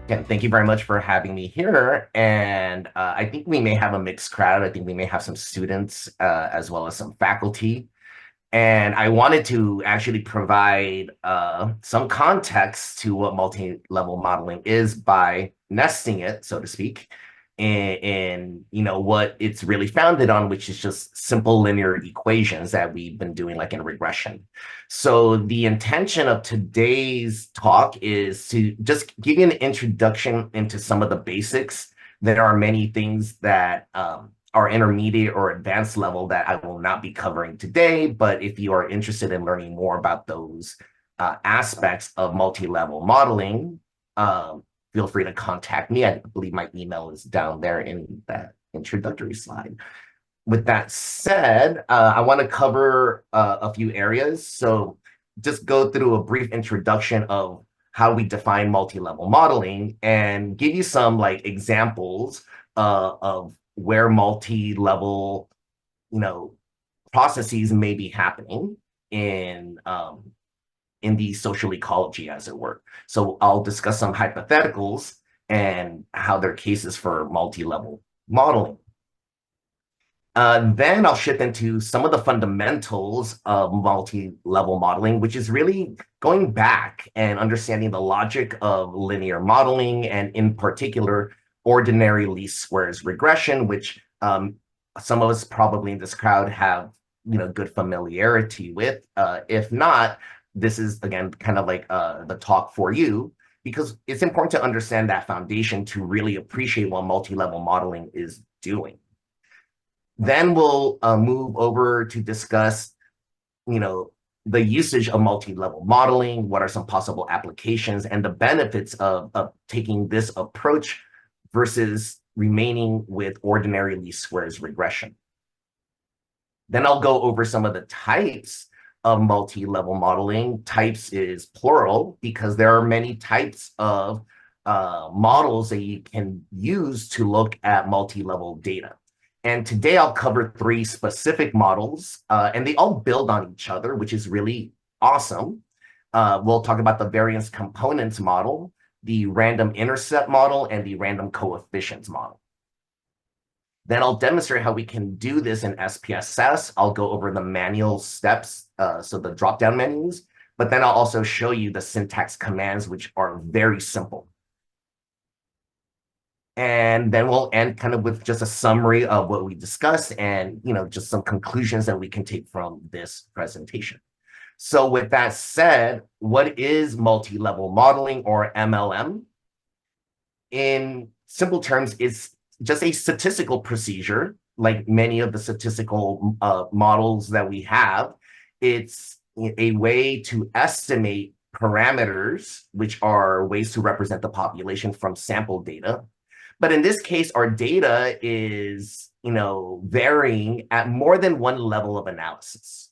Again, thank you very much for having me here. And I think we may have a mixed crowd. I think we may have some students as well as some faculty. And I wanted to actually provide some context to what multi-level modeling is by nesting it, so to speak, in what it's really founded on, which is just simple linear equations that we've been doing like in regression. So the intention of today's talk is to just give you an introduction into some of the basics. There are many things that are intermediate or advanced level that I will not be covering today, but if you are interested in learning more about those aspects of multi-level modeling, feel free to contact me. I believe my email is down there in that introductory slide. With that said, I want to cover a few areas. So just go through a brief introduction of how we define multi-level modeling and give you some like examples of where multi-level, processes may be happening in the social ecology, as it were. So I'll discuss some hypotheticals and how they're cases for multi-level modeling. Then I'll shift into some of the fundamentals of multi-level modeling, which is really going back and understanding the logic of linear modeling, and in particular, ordinary least squares regression, which some of us probably in this crowd have good familiarity with. If not, this is, again, kind of like the talk for you, because it's important to understand that foundation to really appreciate what multi-level modeling is doing. Then we'll move over to discuss, the usage of multi-level modeling, what are some possible applications, and the benefits of taking this approach versus remaining with ordinary least squares regression. Then I'll go over some of the types of multi-level modeling. Types is plural because there are many types of models that you can use to look at multi-level data. And today I'll cover 3 specific models, and they all build on each other, which is really awesome. We'll talk about the variance components model, the random intercept model, and the random coefficients model. Then I'll demonstrate how we can do this in SPSS. I'll go over the manual steps, so the drop-down menus, but then I'll also show you the syntax commands, which are very simple. And then we'll end kind of with just a summary of what we discussed and, just some conclusions that we can take from this presentation. So with that said, what is multi-level modeling, or MLM? In simple terms, it's just a statistical procedure, like many of the statistical models that we have. It's a way to estimate parameters, which are ways to represent the population from sample data. But in this case, our data is, varying at more than one level of analysis.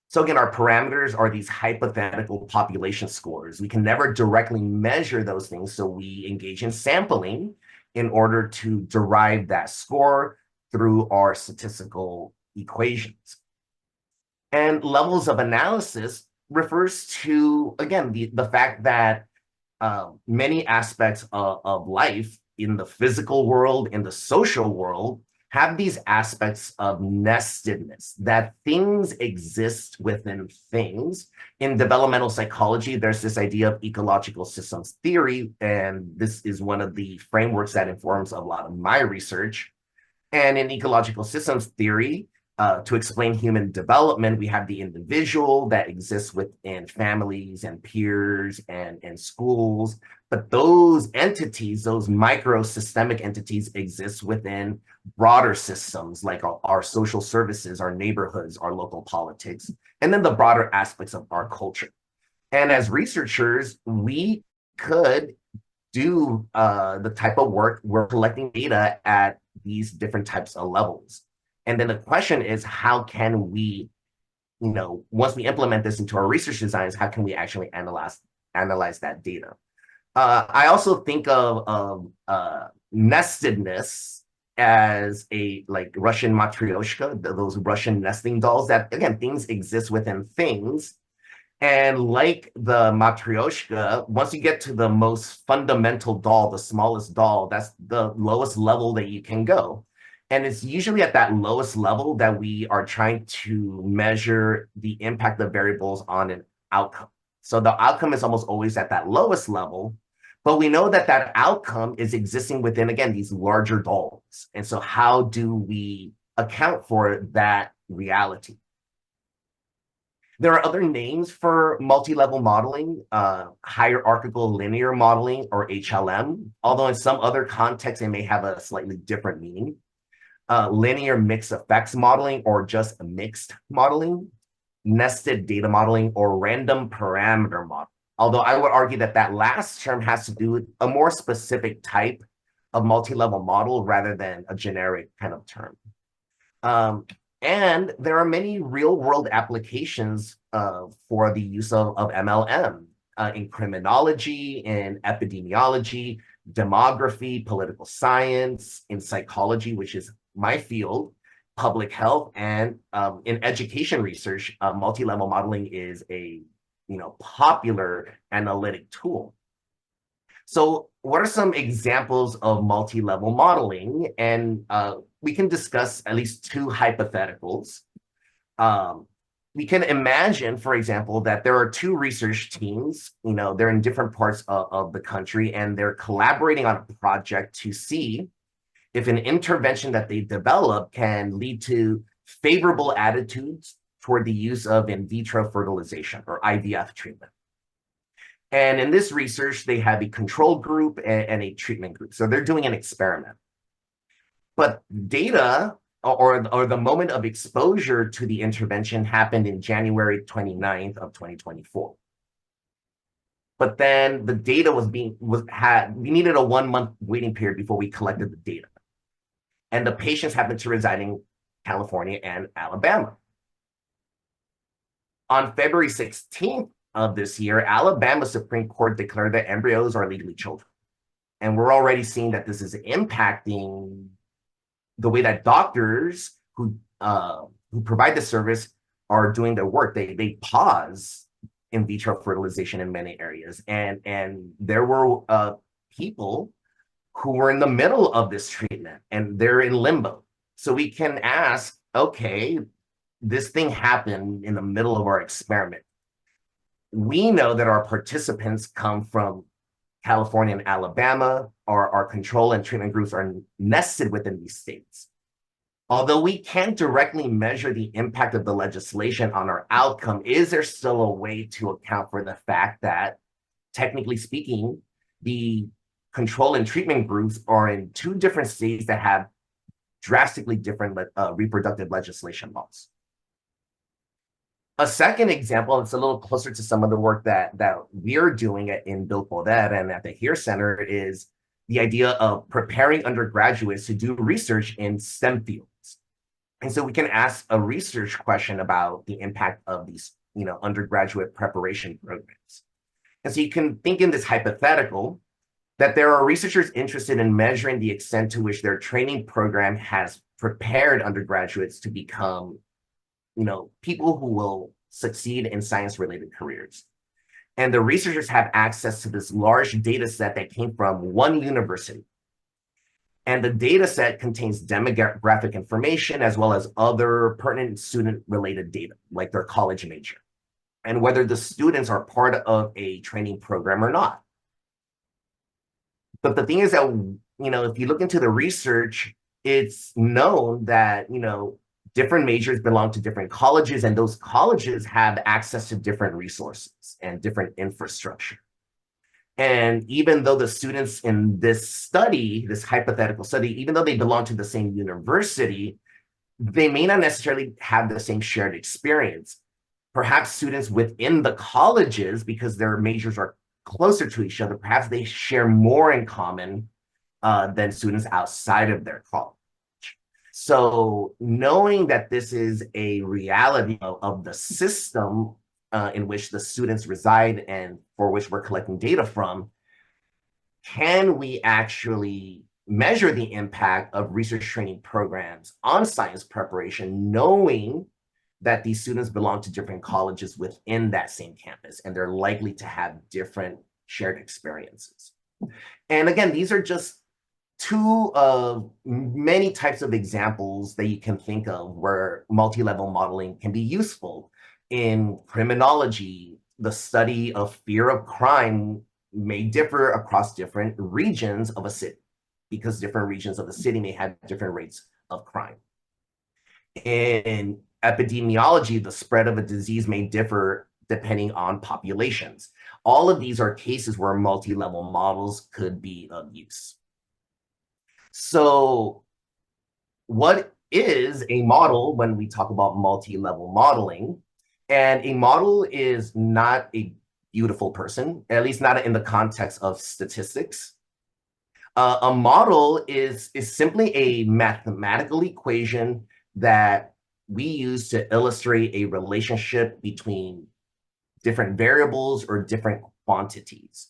So again, our parameters are these hypothetical population scores. We can never directly measure those things, so we engage in sampling in order to derive that score through our statistical equations. And levels of analysis refers to, again, the fact that many aspects of life in the physical world, in the social world, have these aspects of nestedness, that things exist within things. In developmental psychology, there's this idea of ecological systems theory, and this is one of the frameworks that informs a lot of my research. And in ecological systems theory, to explain human development, we have the individual that exists within families and peers and schools. But those entities, those micro-systemic entities, exist within broader systems like our social services, our neighborhoods, our local politics, and then the broader aspects of our culture. And as researchers, we could do the type of work, we're collecting data at these different types of levels. And then the question is, how can we, once we implement this into our research designs, how can we actually analyze that data? I also think of nestedness as a like Russian matryoshka, those Russian nesting dolls that, again, things exist within things. And like the matryoshka, once you get to the most fundamental doll, the smallest doll, that's the lowest level that you can go. And it's usually at that lowest level that we are trying to measure the impact of variables on an outcome. So the outcome is almost always at that lowest level, but we know that that outcome is existing within, again, these larger dolls. And so how do we account for that reality? There are other names for multi-level modeling, hierarchical linear modeling, or HLM, although in some other contexts, it may have a slightly different meaning. Linear mixed effects modeling, or just mixed modeling, nested data modeling, or random parameter model. Although I would argue that that last term has to do with a more specific type of multi-level model rather than a generic kind of term. And there are many real-world applications for the use of MLM in criminology, in epidemiology, demography, political science, in psychology, which is my field, public health, and in education research. Multi-level modeling is a popular analytic tool. So what are some examples of multi-level modeling? And we can discuss at least two hypotheticals. We can imagine, for example, that there are two research teams, they're in different parts of the country, and they're collaborating on a project to see if an intervention that they develop can lead to favorable attitudes toward the use of in vitro fertilization, or IVF treatment. And in this research, they have a control group and a treatment group. So they're doing an experiment. But data or the moment of exposure to the intervention happened in January 29th of 2024. But then the data we needed a 1 month waiting period before we collected the data. And the patients happened to reside in California and Alabama. On February 16th of this year, Alabama Supreme Court declared that embryos are legally children. And we're already seeing that this is impacting the way that doctors who provide the service are doing their work. They pause in vitro fertilization in many areas. And there were people who were in the middle of this treatment and they're in limbo. So we can ask, okay, this thing happened in the middle of our experiment. We know that our participants come from California and Alabama. Our control and treatment groups are nested within these states. Although we can't directly measure the impact of the legislation on our outcome, is there still a way to account for the fact that, technically speaking, the control and treatment groups are in two different states that have drastically different reproductive legislation laws? A second example, it's a little closer to some of the work that we're doing in Build Poder and at the HERE Center, is the idea of preparing undergraduates to do research in STEM fields. And so we can ask a research question about the impact of these, undergraduate preparation programs. And so you can think in this hypothetical that there are researchers interested in measuring the extent to which their training program has prepared undergraduates to become people who will succeed in science-related careers. And the researchers have access to this large data set that came from one university. And the data set contains demographic information as well as other pertinent student-related data, like their college major, and whether the students are part of a training program or not. But the thing is that, if you look into the research, it's known that, different majors belong to different colleges, and those colleges have access to different resources and different infrastructure. And even though the students in this study, this hypothetical study, even though they belong to the same university, they may not necessarily have the same shared experience. Perhaps students within the colleges, because their majors are closer to each other, perhaps they share more in common than students outside of their college. So knowing that this is a reality of the system in which the students reside and for which we're collecting data from, can we actually measure the impact of research training programs on science preparation, knowing that these students belong to different colleges within that same campus, and they're likely to have different shared experiences. And again, these are just two of many types of examples that you can think of where multi-level modeling can be useful. In criminology, the study of fear of crime may differ across different regions of a city because different regions of the city may have different rates of crime. In epidemiology, the spread of a disease may differ depending on populations. All of these are cases where multi-level models could be of use. So what is a model when we talk about multi-level modeling? And a model is not a beautiful person, at least not in the context of statistics. A model is simply a mathematical equation that we use to illustrate a relationship between different variables or different quantities.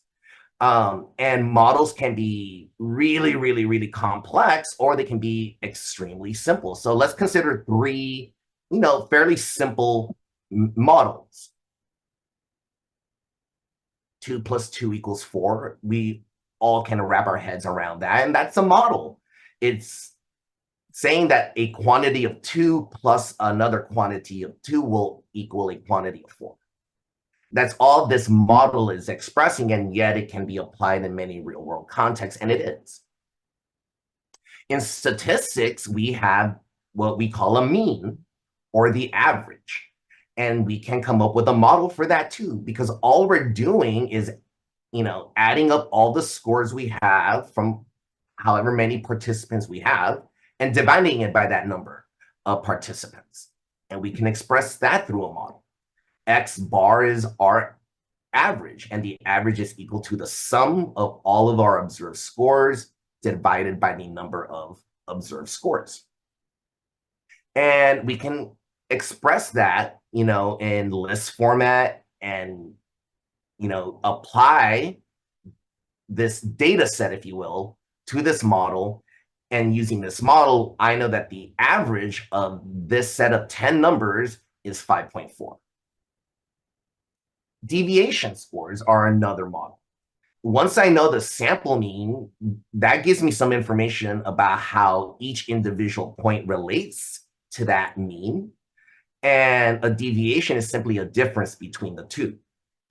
And models can be really, really, really complex, or they can be extremely simple. So let's consider three, fairly simple models. 2 + 2 = 4. We all can wrap our heads around that, and that's a model. It's saying that a quantity of 2 plus another quantity of 2 will equal a quantity of 4. That's all this model is expressing, and yet it can be applied in many real-world contexts, and it is. In statistics, we have what we call a mean, or the average. And we can come up with a model for that too, because all we're doing is, adding up all the scores we have from however many participants we have and dividing it by that number of participants. And we can express that through a model. X bar is our average, and the average is equal to the sum of all of our observed scores divided by the number of observed scores. And we can express that, in list format and, apply this data set, if you will, to this model. And using this model, I know that the average of this set of 10 numbers is 5.4. Deviation scores are another model. Once I know the sample mean, that gives me some information about how each individual point relates to that mean. And a deviation is simply a difference between the two.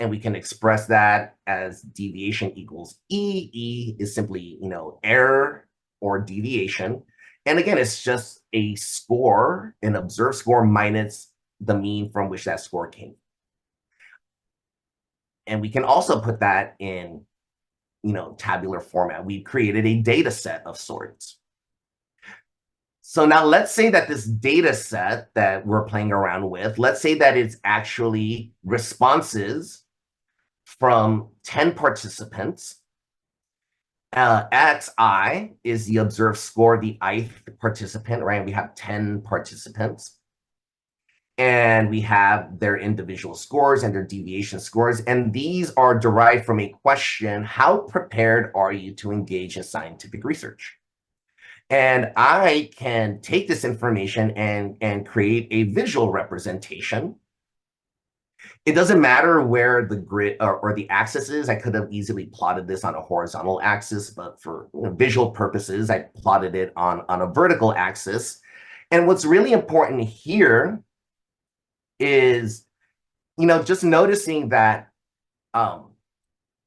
And we can express that as deviation equals E. E is simply, error or deviation. And again, it's just a score, an observed score minus the mean from which that score came. And we can also put that in, tabular format. We've created a data set of sorts. So now let's say that this data set that we're playing around with, let's say that it's actually responses from 10 participants. Xi is the observed score, the ith participant, right? We have 10 participants. And we have their individual scores and their deviation scores. And these are derived from a question: how prepared are you to engage in scientific research? And I can take this information and create a visual representation. It doesn't matter where the grid or the axis is. I could have easily plotted this on a horizontal axis, but for visual purposes, I plotted it on a vertical axis. And what's really important here is, just noticing that,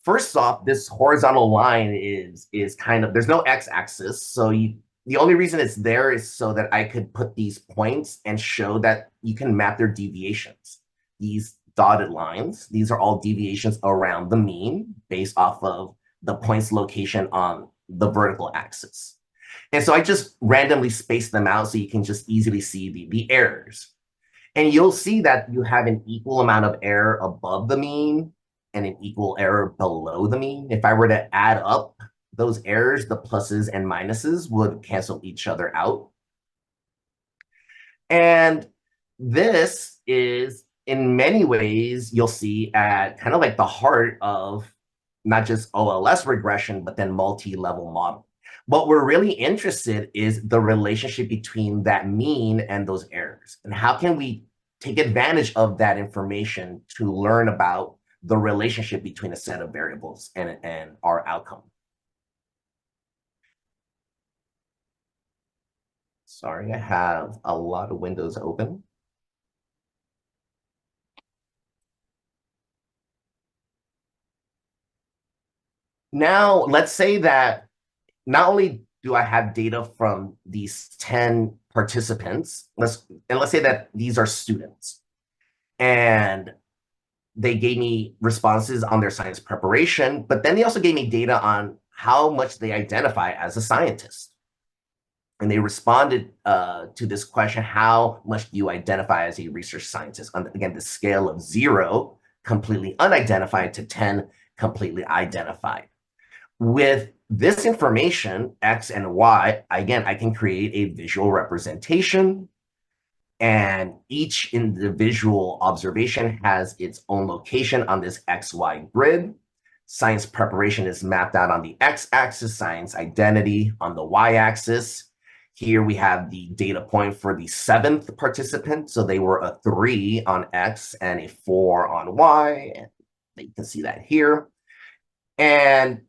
first off, this horizontal line is kind of, there's no x-axis. So the only reason it's there is so that I could put these points and show that you can map their deviations. These dotted lines, these are all deviations around the mean based off of the point's location on the vertical axis. And so I just randomly spaced them out so you can just easily see the errors. And you'll see that you have an equal amount of error above the mean and an equal error below the mean. If I were to add up those errors, the pluses and minuses would cancel each other out. And this is, in many ways, you'll see at kind of like the heart of not just OLS regression, but then multi-level model. What we're really interested is the relationship between that mean and those errors. And how can we take advantage of that information to learn about the relationship between a set of variables and our outcome. Sorry, I have a lot of windows open. Now, let's say that not only do I have data from these 10 participants, let's say that these are students, and they gave me responses on their science preparation, but then they also gave me data on how much they identify as a scientist. And they responded to this question, how much do you identify as a research scientist? On, again, the scale of 0, completely unidentified, to 10, completely identified. With this information, X and Y, again, I can create a visual representation, and each individual observation has its own location on this XY grid. Science preparation is mapped out on the X-axis, science identity on the Y-axis. Here we have the data point for the 7th participant. So they were a 3 on X and a 4 on Y. And you can see that here. And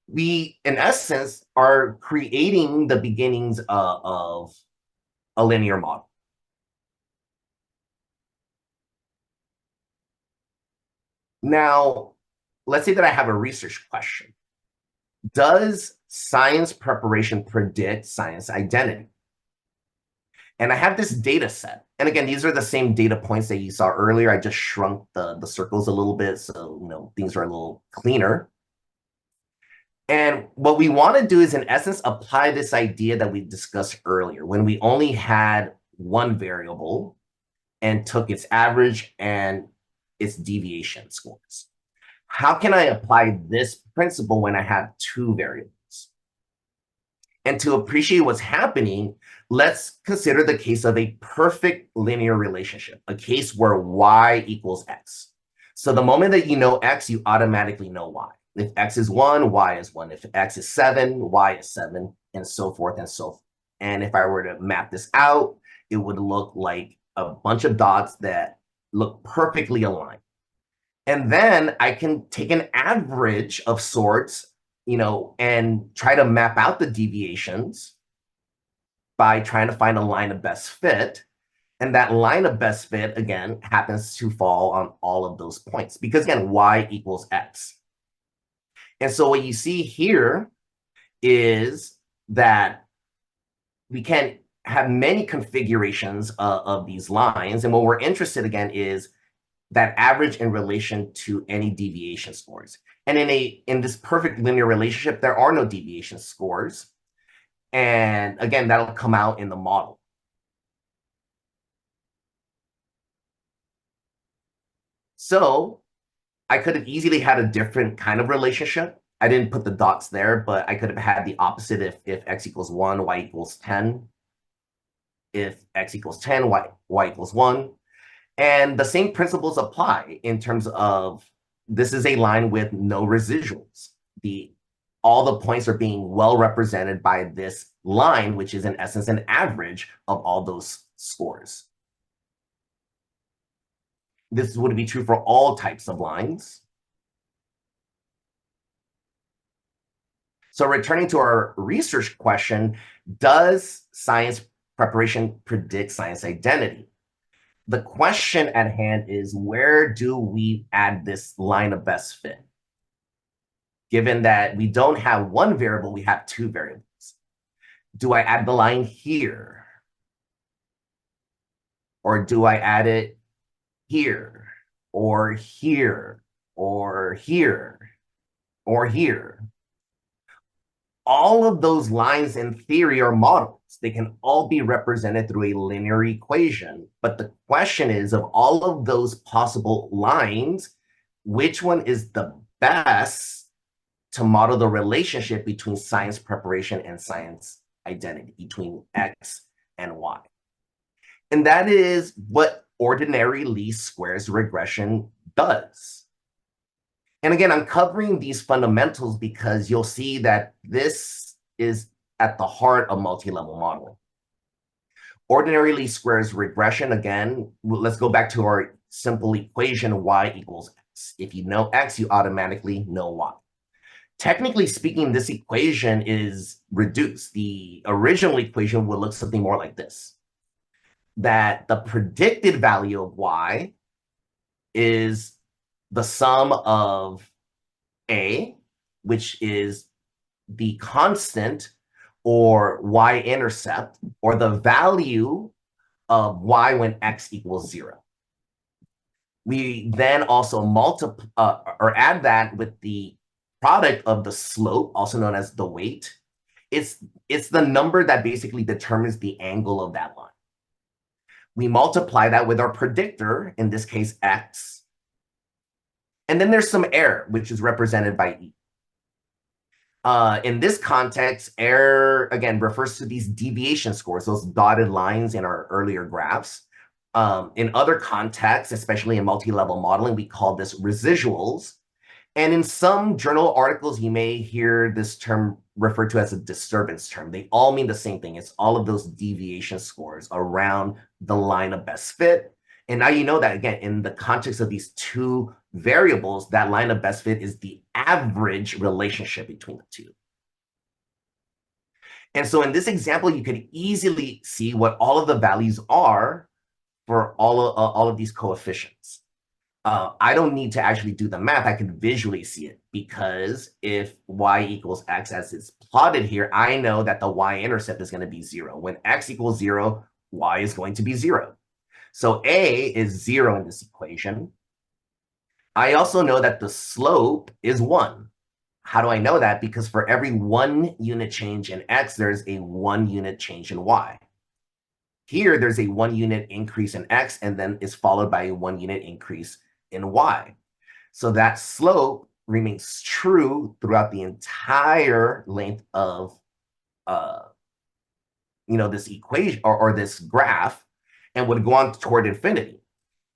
we, in essence, are creating the beginnings of a linear model. Now, let's say that I have a research question. Does science preparation predict science identity? And I have this data set. And again, these are the same data points that you saw earlier. I just shrunk the circles a little bit, so things are a little cleaner. And what we want to do is, in essence, apply this idea that we discussed earlier, when we only had one variable and took its average and its deviation scores. How can I apply this principle when I have two variables? And to appreciate what's happening, let's consider the case of a perfect linear relationship, a case where y equals x. So the moment that you know x, you automatically know y. If x is 1, y is 1. If x is 7, y is 7, and so forth and so forth. And if I were to map this out, it would look like a bunch of dots that look perfectly aligned. And then I can take an average of sorts, and try to map out the deviations by trying to find a line of best fit. And that line of best fit, again, happens to fall on all of those points because, again, y equals x. And so what you see here is that we can have many configurations of these lines. And what we're interested, again, is that average in relation to any deviation scores. And in this perfect linear relationship, there are no deviation scores. And again, that'll come out in the model. So I could have easily had a different kind of relationship. I didn't put the dots there, but I could have had the opposite if x equals 1, y equals 10. If x equals 10, y equals 1. And the same principles apply in terms of this is a line with no residuals. All the points are being well represented by this line, which is in essence an average of all those scores. This would be true for all types of lines. So returning to our research question, does science preparation predict science identity? The question at hand is, where do we add this line of best fit? Given that we don't have one variable, we have two variables. Do I add the line here? Or do I add it here? Or here? Or here? Or here? All of those lines in theory are models. They can all be represented through a linear equation. But the question is, of all of those possible lines, which one is the best to model the relationship between science preparation and science identity, between X and Y? And that is what ordinary least squares regression does. And again, I'm covering these fundamentals because you'll see that this is at the heart of multi-level modeling. Ordinary least squares regression, again, let's go back to our simple equation, y equals x. If you know x, you automatically know y. Technically speaking, this equation is reduced. The original equation would look something more like this, that the predicted value of y is the sum of a, which is the constant or y-intercept, or the value of y when x equals 0. We then also multiply or add that with the product of the slope, also known as the weight. It's the number that basically determines the angle of that line. We multiply that with our predictor, in this case, x. And then there's some error, which is represented by e. In this context, error, again, refers to these deviation scores, those dotted lines in our earlier graphs. In other contexts, especially in multi-level modeling, we call this residuals. And in some journal articles, you may hear this term referred to as a disturbance term. They all mean the same thing. It's all of those deviation scores around the line of best fit. And now you know that, again, in the context of these two variables, that line of best fit is the average relationship between the two. And so in this example, you could easily see what all of the values are for all of these coefficients. I don't need to actually do the math. I can visually see it, because if y equals x as it's plotted here, I know that the y-intercept is going to be 0. When x equals 0, y is going to be 0. So a is 0 in this equation. I also know that the slope is 1. How do I know that? Because for every 1 unit change in x, there's a 1 unit change in y. Here, there's a 1 unit increase in x, and then is followed by a 1 unit increase in y. So that slope remains true throughout the entire length of this equation or this graph, and would go on toward infinity.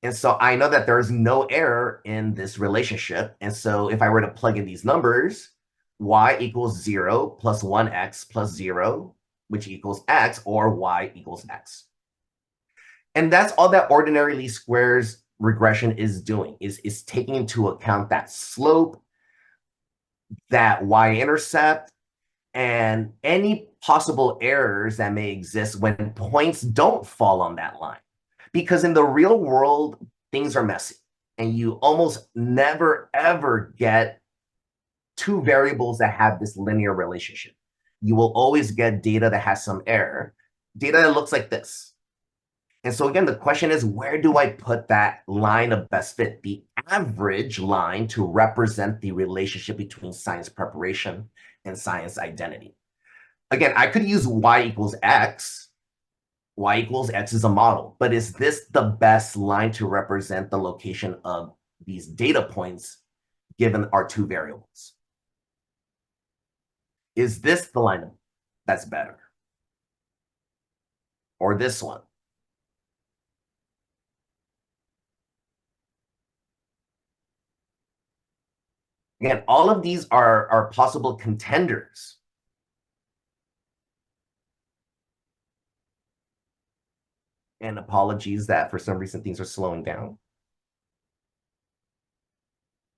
And so I know that there's no error in this relationship. And so if I were to plug in these numbers, y equals 0 plus 1x plus 0, which equals x, or y equals x. And that's all that ordinary least squares regression is doing, is taking into account that slope, that y-intercept, and any possible errors that may exist when points don't fall on that line. Because in the real world, things are messy, and you almost never, ever get two variables that have this linear relationship. You will always get data that has some error, data that looks like this. And so again, the question is, where do I put that line of best fit, the average line, to represent the relationship between science preparation and science identity? Again, I could use y equals x. Y equals x is a model, but is this the best line to represent the location of these data points given our two variables? Is this the line that's better? Or this one? Again, all of these are possible contenders. And apologies that for some reason things are slowing down.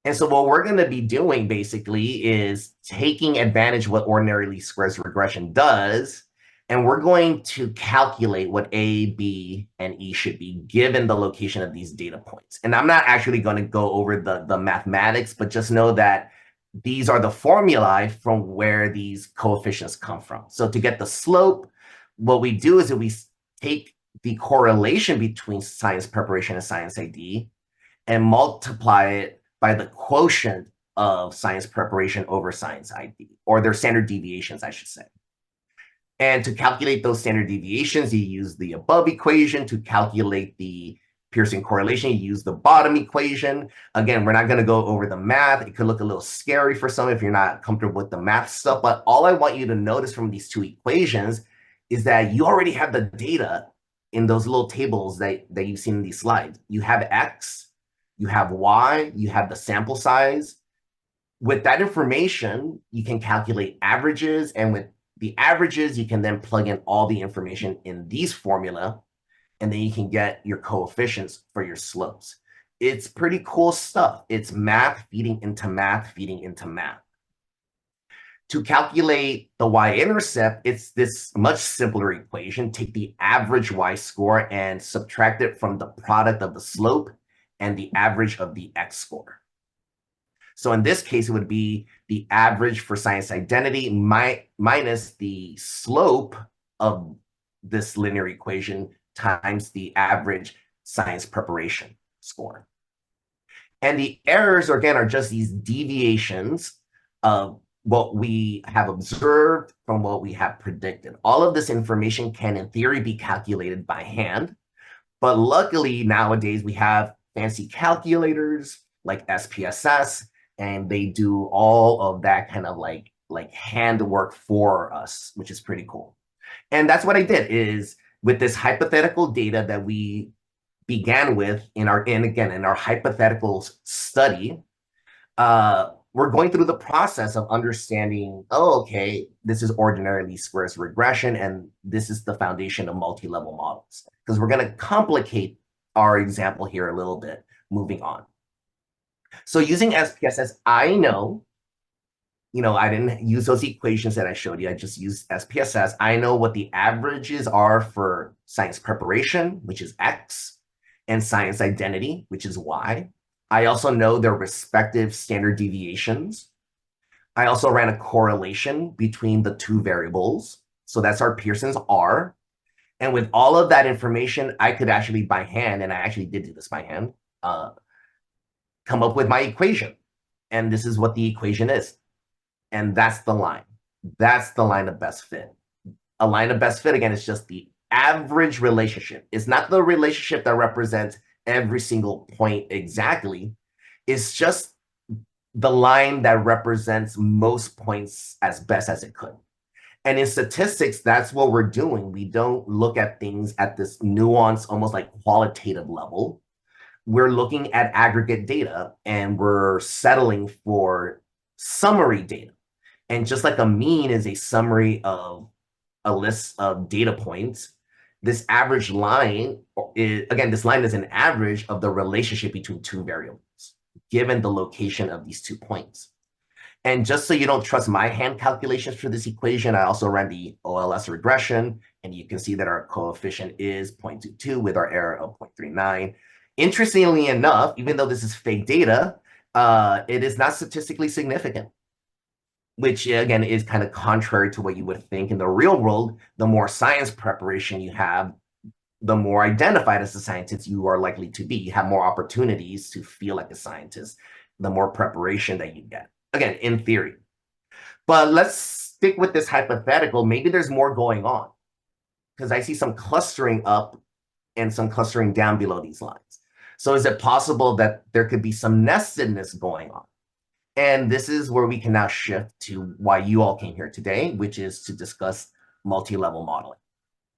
And so what we're going to be doing basically is taking advantage of what ordinary least squares regression does, and we're going to calculate what A, B, and E should be given the location of these data points. And I'm not actually going to go over the mathematics, but just know that these are the formulae from where these coefficients come from. So to get the slope, what we do is that we take the correlation between science preparation and science ID and multiply it by the quotient of science preparation over science ID, or their standard deviations, I should say. And to calculate those standard deviations, you use the above equation. To calculate the Pearson correlation, you use the bottom equation. Again, we're not going to go over the math. It could look a little scary for some if you're not comfortable with the math stuff. But all I want you to notice from these two equations is that you already have the data in those little tables that you've seen in these slides. You have x, you have y, you have the sample size. With that information, you can calculate averages, and with the averages, you can then plug in all the information in these formula, and then you can get your coefficients for your slopes. It's pretty cool stuff. It's math feeding into math, feeding into math. To calculate the y-intercept, it's this much simpler equation. Take the average y-score and subtract it from the product of the slope and the average of the x-score. So in this case, it would be the average for science identity minus the slope of this linear equation times the average science preparation score. And the errors, again, are just these deviations of what we have observed from what we have predicted. All of this information can, in theory, be calculated by hand. But luckily, nowadays, we have fancy calculators like SPSS, and they do all of that kind of like handwork for us, which is pretty cool. And that's what I did, is with this hypothetical data that we began with in our hypothetical study, we're going through the process of understanding, oh, okay, this is ordinary least squares regression, and this is the foundation of multi-level models. Because we're going to complicate our example here a little bit, moving on. So using SPSS, I know, I didn't use those equations that I showed you. I just used SPSS. I know what the averages are for science preparation, which is X, and science identity, which is Y. I also know their respective standard deviations. I also ran a correlation between the two variables. So that's our Pearson's R. And with all of that information, I could actually by hand, and I actually did do this by hand, come up with my equation. And this is what the equation is. And that's the line. That's the line of best fit. A line of best fit, again, is just the average relationship. It's not the relationship that represents every single point exactly. It's just the line that represents most points as best as it could. And in statistics, that's what we're doing. We don't look at things at this nuanced, almost like qualitative level. We're looking at aggregate data, and we're settling for summary data. And just like a mean is a summary of a list of data points, this average line is, again, this line is an average of the relationship between two variables, given the location of these 2 points. And just so you don't trust my hand calculations for this equation, I also ran the OLS regression, and you can see that our coefficient is 0.22 with our error of 0.39. Interestingly enough, even though this is fake data, it is not statistically significant, which again is kind of contrary to what you would think in the real world. The more science preparation you have, the more identified as a scientist you are likely to be. You have more opportunities to feel like a scientist, the more preparation that you get. Again, in theory. But let's stick with this hypothetical. Maybe there's more going on, because I see some clustering up and some clustering down below these lines. So is it possible that there could be some nestedness going on? And this is where we can now shift to why you all came here today, which is to discuss multi-level modeling.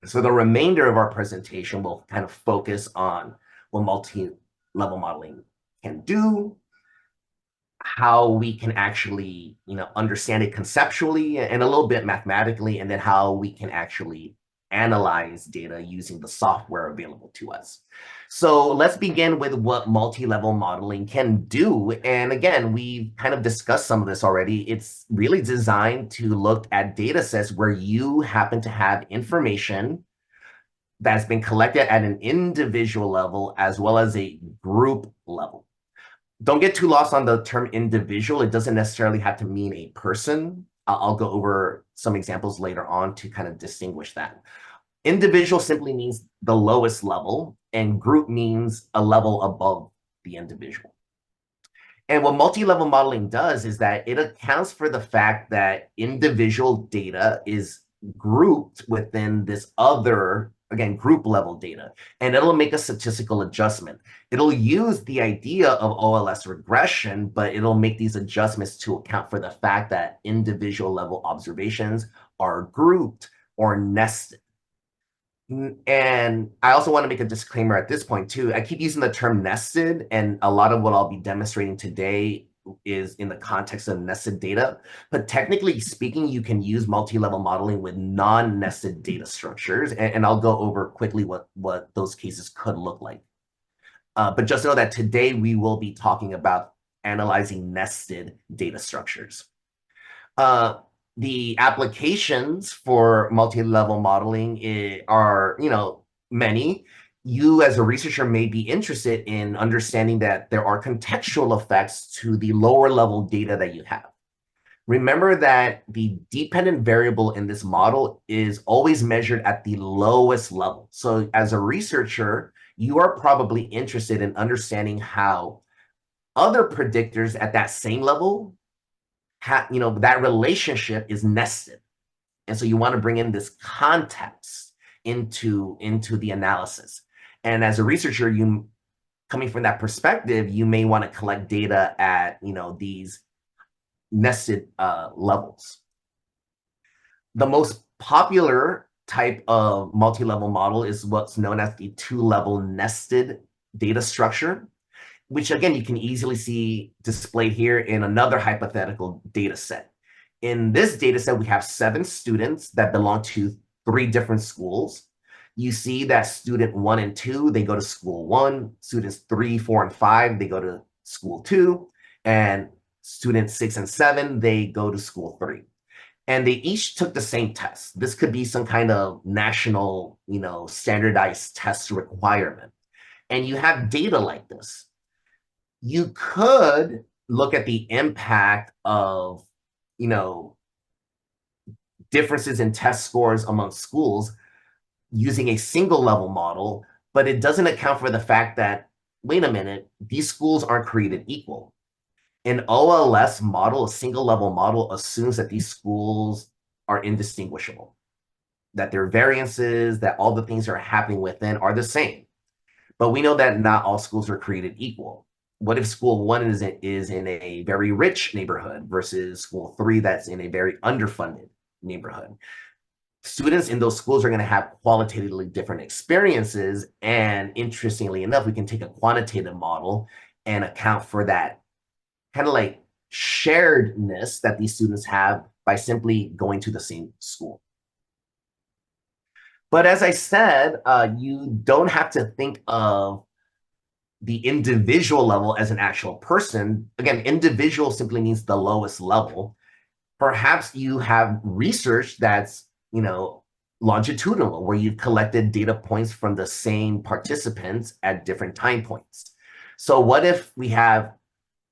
So the remainder of our presentation will kind of focus on what multi-level modeling can do, how we can actually, understand it conceptually and a little bit mathematically, and then how we can actually analyze data using the software available to us. So let's begin with what multi-level modeling can do. And again, we've kind of discussed some of this already. It's really designed to look at data sets where you happen to have information that's been collected at an individual level as well as a group level. Don't get too lost on the term individual. It doesn't necessarily have to mean a person. I'll go over some examples later on to kind of distinguish that. Individual simply means the lowest level, and group means a level above the individual. And what multi-level modeling does is that it accounts for the fact that individual data is grouped within this other, again, group level data, and it'll make a statistical adjustment. It'll use the idea of OLS regression, but it'll make these adjustments to account for the fact that individual level observations are grouped or nested. And I also want to make a disclaimer at this point too. I keep using the term nested, and a lot of what I'll be demonstrating today is in the context of nested data, but technically speaking, you can use multi-level modeling with non-nested data structures, and I'll go over quickly what those cases could look like. But just know that today we will be talking about analyzing nested data structures. The applications for multi-level modeling are, many. You as a researcher may be interested in understanding that there are contextual effects to the lower level data that you have. Remember that the dependent variable in this model is always measured at the lowest level. So as a researcher, you are probably interested in understanding how other predictors at that same level, that relationship is nested. And so you want to bring in this context into the analysis. And as a researcher, you coming from that perspective, you may want to collect data at these nested levels. The most popular type of multi-level model is what's known as the two-level nested data structure, which again, you can easily see displayed here in another hypothetical data set. In this data set, we have 7 students that belong to 3 different schools. You see that student 1 and 2, they go to school 1. Students 3, 4, and 5, they go to school 2. And students 6 and 7, they go to school 3. And they each took the same test. This could be some kind of national, standardized test requirement. And you have data like this. You could look at the impact of, differences in test scores among schools using a single level model, but it doesn't account for the fact that, wait a minute, these schools aren't created equal. An OLS model, a single level model, assumes that these schools are indistinguishable, that their variances, that all the things that are happening within are the same. But we know that not all schools are created equal. What if school 1 is in a very rich neighborhood versus school 3 that's in a very underfunded neighborhood? Students in those schools are going to have qualitatively different experiences. And interestingly enough, we can take a quantitative model and account for that kind of like sharedness that these students have by simply going to the same school. But as I said, you don't have to think of the individual level as an actual person. Again, individual simply means the lowest level. Perhaps you have research that's, longitudinal, where you've collected data points from the same participants at different time points. So what if we have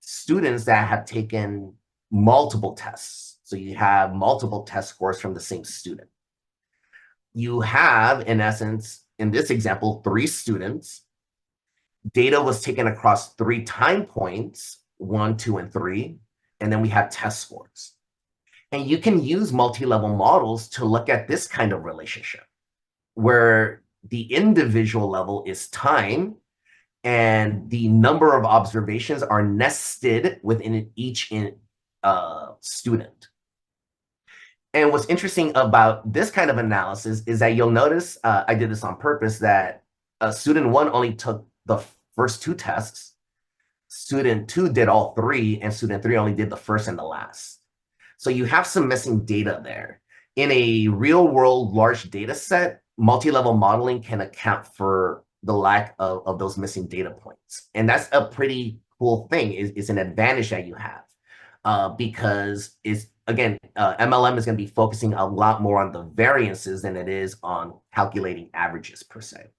students that have taken multiple tests? So you have multiple test scores from the same student. You have, in essence, in this example, 3 students. Data was taken across 3 time points, 1, 2, and 3, and then we have test scores. And you can use multi-level models to look at this kind of relationship, where the individual level is time, and the number of observations are nested within each student. And what's interesting about this kind of analysis is that you'll notice, I did this on purpose, that student 1 only took the first 2 tests, student 2 did all 3, and student 3 only did the first and the last. So you have some missing data there. In a real world large data set, multi-level modeling can account for the lack of those missing data points. And that's a pretty cool thing. It's an advantage that you have because MLM is going to be focusing a lot more on the variances than it is on calculating averages per se.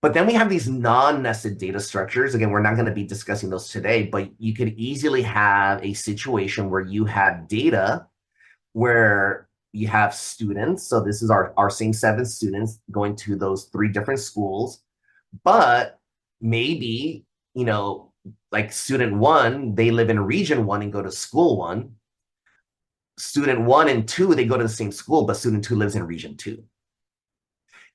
But then we have these non-nested data structures. Again, we're not going to be discussing those today, but you could easily have a situation where you have data where you have students. So this is our same 7 students going to those 3 different schools. But maybe, like student 1, they live in region 1 and go to school 1. Student 1 and 2, they go to the same school, but student 2 lives in region 2.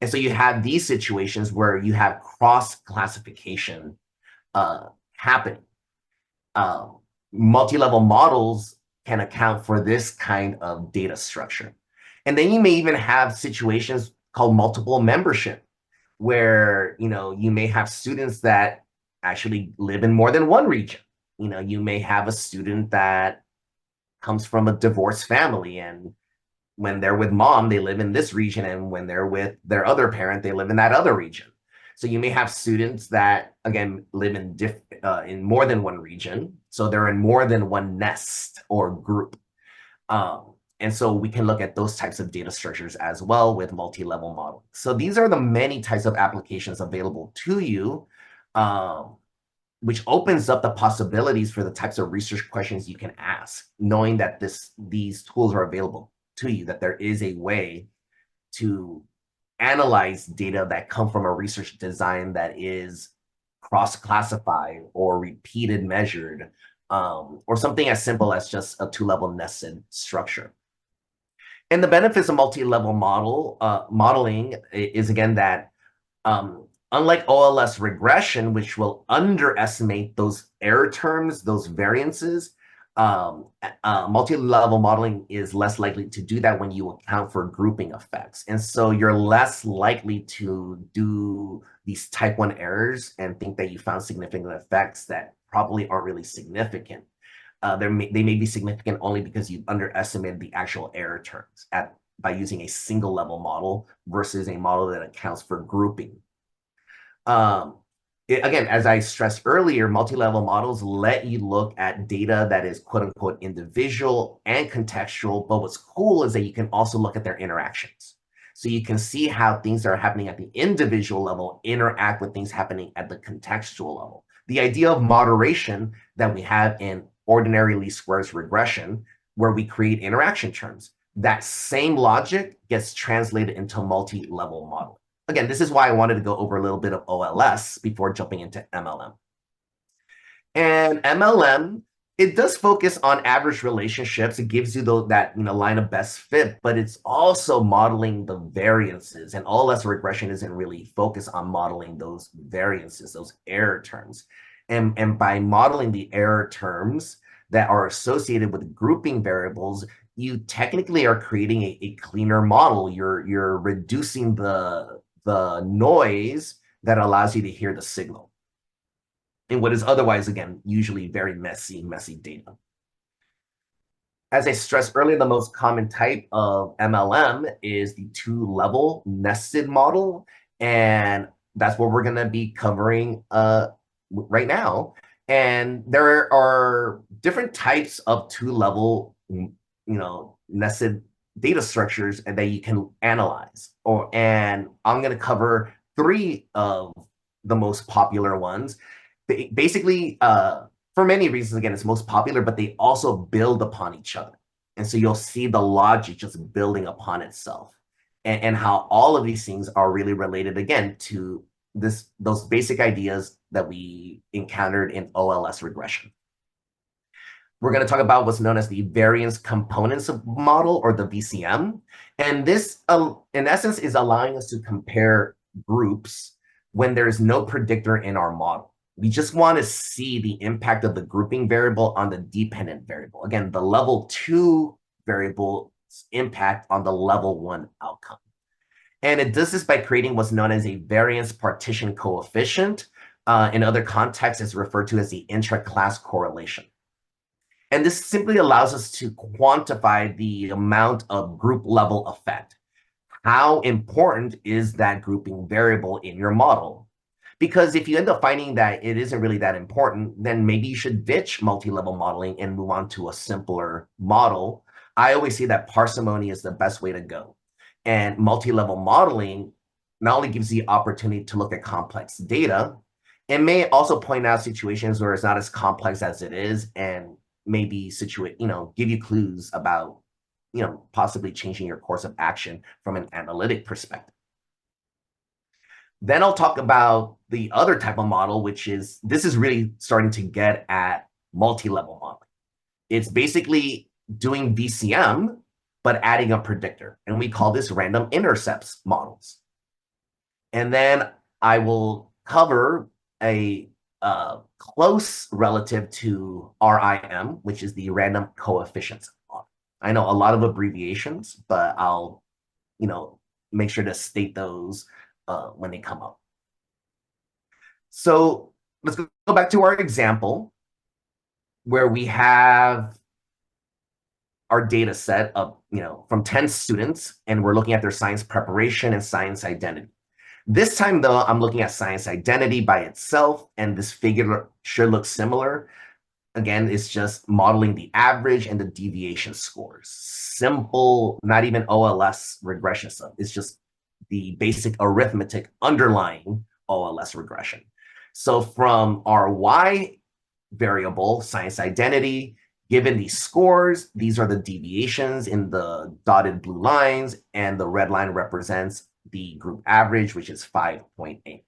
And so you have these situations where you have cross-classification happening. Multi-level models can account for this kind of data structure. And then you may even have situations called multiple membership, where you may have students that actually live in more than one region. You may have a student that comes from a divorced family, and when they're with mom, they live in this region, and when they're with their other parent, they live in that other region. So you may have students that, again, live in more than one region, so they're in more than one nest or group. And so we can look at those types of data structures as well with multi-level modeling. So these are the many types of applications available to you, which opens up the possibilities for the types of research questions you can ask, knowing that these tools are available to you, that there is a way to analyze data that come from a research design that is cross-classified or repeated measured, or something as simple as just a two-level nested structure. And the benefits of multi-level modeling is, again, that unlike OLS regression, which will underestimate those error terms, those variances, multi-level modeling is less likely to do that when you account for grouping effects. And so you're less likely to do these type 1 errors and think that you found significant effects that probably aren't really significant. They may be significant only because you've underestimated the actual error terms by using a single level model versus a model that accounts for grouping. Again, as I stressed earlier, multi-level models let you look at data that is quote unquote individual and contextual, but what's cool is that you can also look at their interactions. So you can see how things that are happening at the individual level interact with things happening at the contextual level. The idea of moderation that we have in ordinary least squares regression, where we create interaction terms, that same logic gets translated into multi-level modeling. Again, this is why I wanted to go over a little bit of OLS before jumping into MLM. And MLM, it does focus on average relationships. It gives you that line of best fit, but it's also modeling the variances. And OLS regression isn't really focused on modeling those variances, those error terms. And by modeling the error terms that are associated with grouping variables, you technically are creating a cleaner model. You're reducing the noise that allows you to hear the signal in what is otherwise, again, usually very messy data. As I stressed earlier, the most common type of MLM is the two-level nested model, and that's what we're going to be covering right now. And there are different types of two-level, nested data structures that you can analyze. And I'm going to cover 3 of the most popular ones. Basically, for many reasons, again, it's most popular, but they also build upon each other. And so you'll see the logic just building upon itself, and how all of these things are really related, again, to those basic ideas that we encountered in OLS regression. We're going to talk about what's known as the variance components model, or the VCM. And this, in essence, is allowing us to compare groups when there's no predictor in our model. We just want to see the impact of the grouping variable on the dependent variable. Again, the level 2 variable's impact on the level 1 outcome. And it does this by creating what's known as a variance partition coefficient. In other contexts, it's referred to as the intra-class correlation. And this simply allows us to quantify the amount of group level effect. How important is that grouping variable in your model? Because if you end up finding that it isn't really that important, then maybe you should ditch multi-level modeling and move on to a simpler model. I always say that parsimony is the best way to go. And multi-level modeling not only gives the opportunity to look at complex data, it may also point out situations where it's not as complex as it is, and maybe give you clues about, possibly changing your course of action from an analytic perspective. Then I'll talk about the other type of model, this is really starting to get at multi-level modeling. It's basically doing VCM, but adding a predictor. And we call this random intercepts models. And then I will cover a close relative to RIM, which is the random coefficients model. I know a lot of abbreviations, but I'll, make sure to state those when they come up. So let's go back to our example where we have our data set of, from 10 students, and we're looking at their science preparation and science identity. This time, though, I'm looking at science identity by itself, and this figure should look similar. Again, it's just modeling the average and the deviation scores. Simple, not even OLS regression stuff. It's just the basic arithmetic underlying OLS regression. So from our Y variable, science identity, given these scores, these are the deviations in the dotted blue lines, and the red line represents the group average, which is 5.8.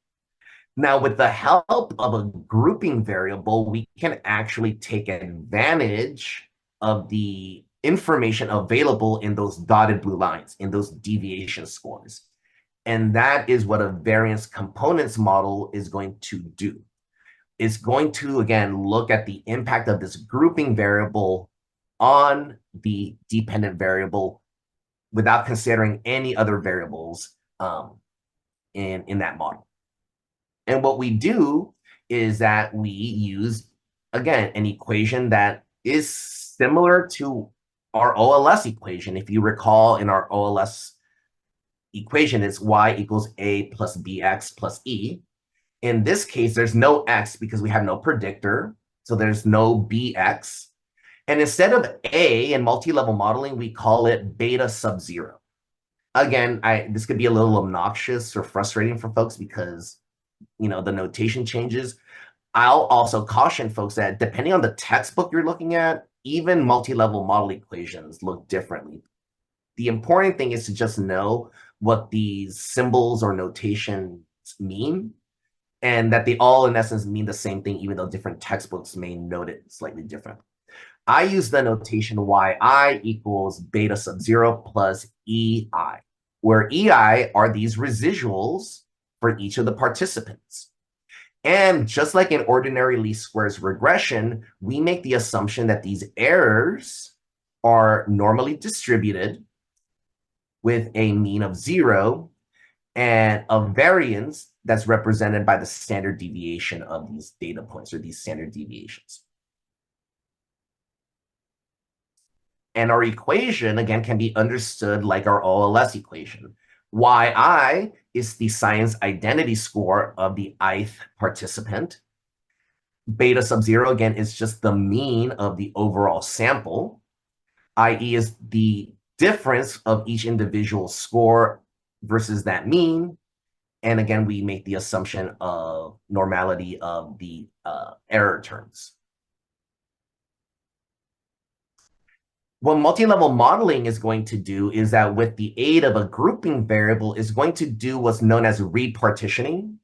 Now, with the help of a grouping variable, we can actually take advantage of the information available in those dotted blue lines, in those deviation scores. And that is what a variance components model is going to do. It's going to, again, look at the impact of this grouping variable on the dependent variable without considering any other variables in that model. And what we do is that we use, again, an equation that is similar to our OLS equation. If you recall, in our OLS equation, it's y equals a plus bx plus e. In this case, there's no x because we have no predictor, so there's no bx. And instead of a in multi-level modeling, we call it beta sub zero. Again, this could be a little obnoxious or frustrating for folks because the notation changes. I'll also caution folks that depending on the textbook you're looking at, even multi-level model equations look differently. The important thing is to just know what these symbols or notations mean, and that they all, in essence, mean the same thing, even though different textbooks may note it slightly different. I use the notation yi equals beta sub zero plus ei, where ei are these residuals for each of the participants. And just like in ordinary least squares regression, we make the assumption that these errors are normally distributed with a mean of 0 and a variance that's represented by the standard deviation of these data points, or these standard deviations. And our equation, again, can be understood like our OLS equation. Yi is the science identity score of the ith participant. Beta sub 0, again, is just the mean of the overall sample. IE is the difference of each individual score versus that mean. And again, we make the assumption of normality of the error terms. What multi-level modeling is going to do is that with the aid of a grouping variable is going to do what's known as repartitioning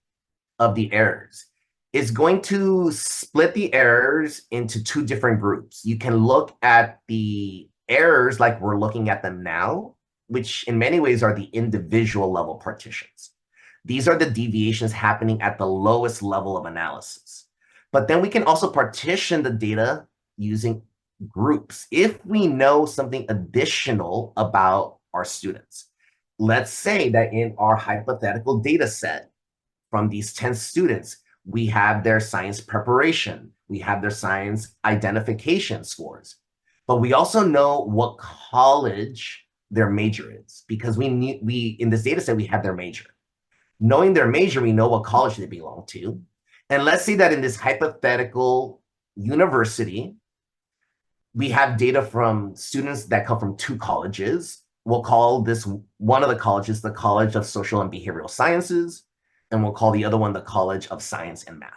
of the errors. It's going to split the errors into two different groups. You can look at the errors like we're looking at them now, which in many ways are the individual level partitions. These are the deviations happening at the lowest level of analysis. But then we can also partition the data using groups if we know something additional about our students. Let's say that in our hypothetical data set from these 10 students, we have their science preparation, we have their science identification scores, but we also know what college their major is, because we in this data set, we have their major. Knowing their major, we know what college they belong to. And let's say that in this hypothetical university, we have data from students that come from 2 colleges. We'll call this one of the colleges the College of Social and Behavioral Sciences, and we'll call the other one the College of Science and Math.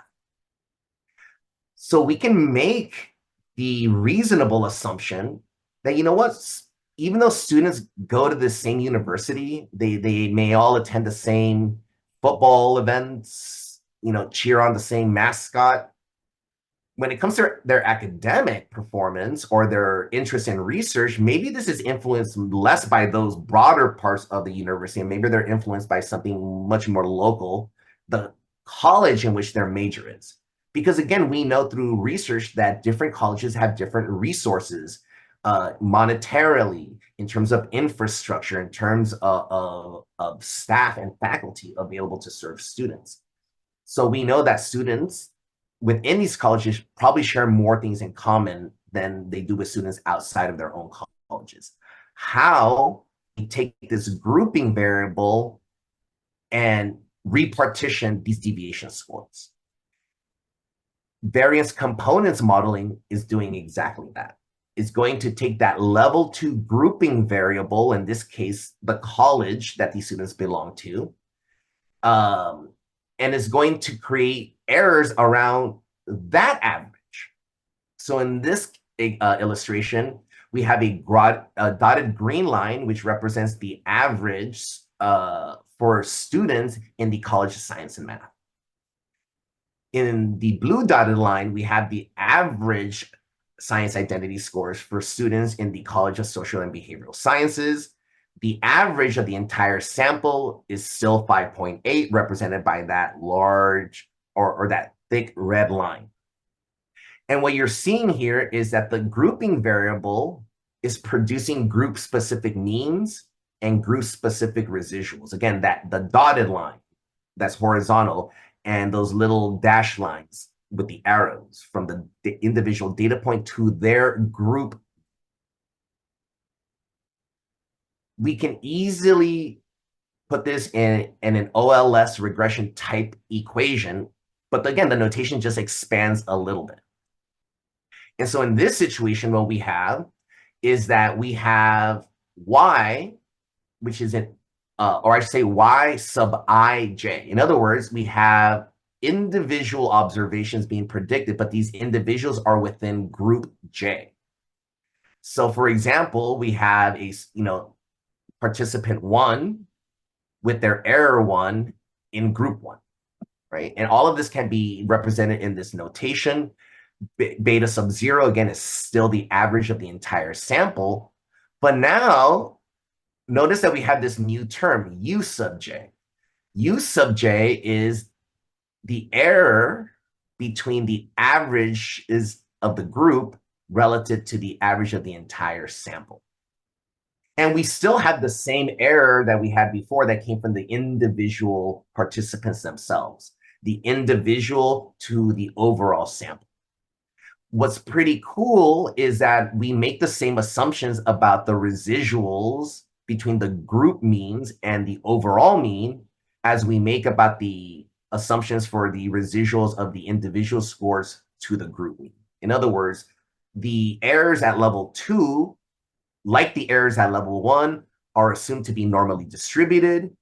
So we can make the reasonable assumption that, even though students go to the same university, they may all attend the same football events, cheer on the same mascot. When it comes to their academic performance or their interest in research, maybe this is influenced less by those broader parts of the university, and maybe they're influenced by something much more local, the college in which their major is. Because again, we know through research that different colleges have different resources, monetarily, in terms of infrastructure, in terms of staff and faculty available to serve students. So we know that students within these colleges probably share more things in common than they do with students outside of their own colleges. How we take this grouping variable and repartition these deviation scores. Variance components modeling is doing exactly that. It's going to take that level 2 grouping variable, in this case, the college that these students belong to, and is going to create errors around that average. So in this illustration, we have a dotted green line, which represents the average for students in the College of Science and Math. In the blue dotted line, we have the average science identity scores for students in the College of Social and Behavioral Sciences. The average of the entire sample is still 5.8, represented by that large or that thick red line. And what you're seeing here is that the grouping variable is producing group-specific means and group-specific residuals. Again, the dotted line that's horizontal and those little dash lines with the arrows from the individual data point to their group. We can easily put this in an OLS regression type equation, but again, the notation just expands a little bit. And so in this situation, what we have is that we have y, which is or I should say y sub ij. In other words, we have individual observations being predicted, but these individuals are within group J. So for example, we have a participant 1 with their error 1 in group 1, right? And all of this can be represented in this notation. Beta sub 0, again, is still the average of the entire sample. But now, notice that we have this new term, U sub j. U sub j is the error between the averages of the group relative to the average of the entire sample. And we still have the same error that we had before that came from the individual participants themselves, the individual to the overall sample. What's pretty cool is that we make the same assumptions about the residuals between the group means and the overall mean as we make about the assumptions for the residuals of the individual scores to the group mean. In other words, the errors at level 2, like the errors at level 1, are assumed to be normally distributed.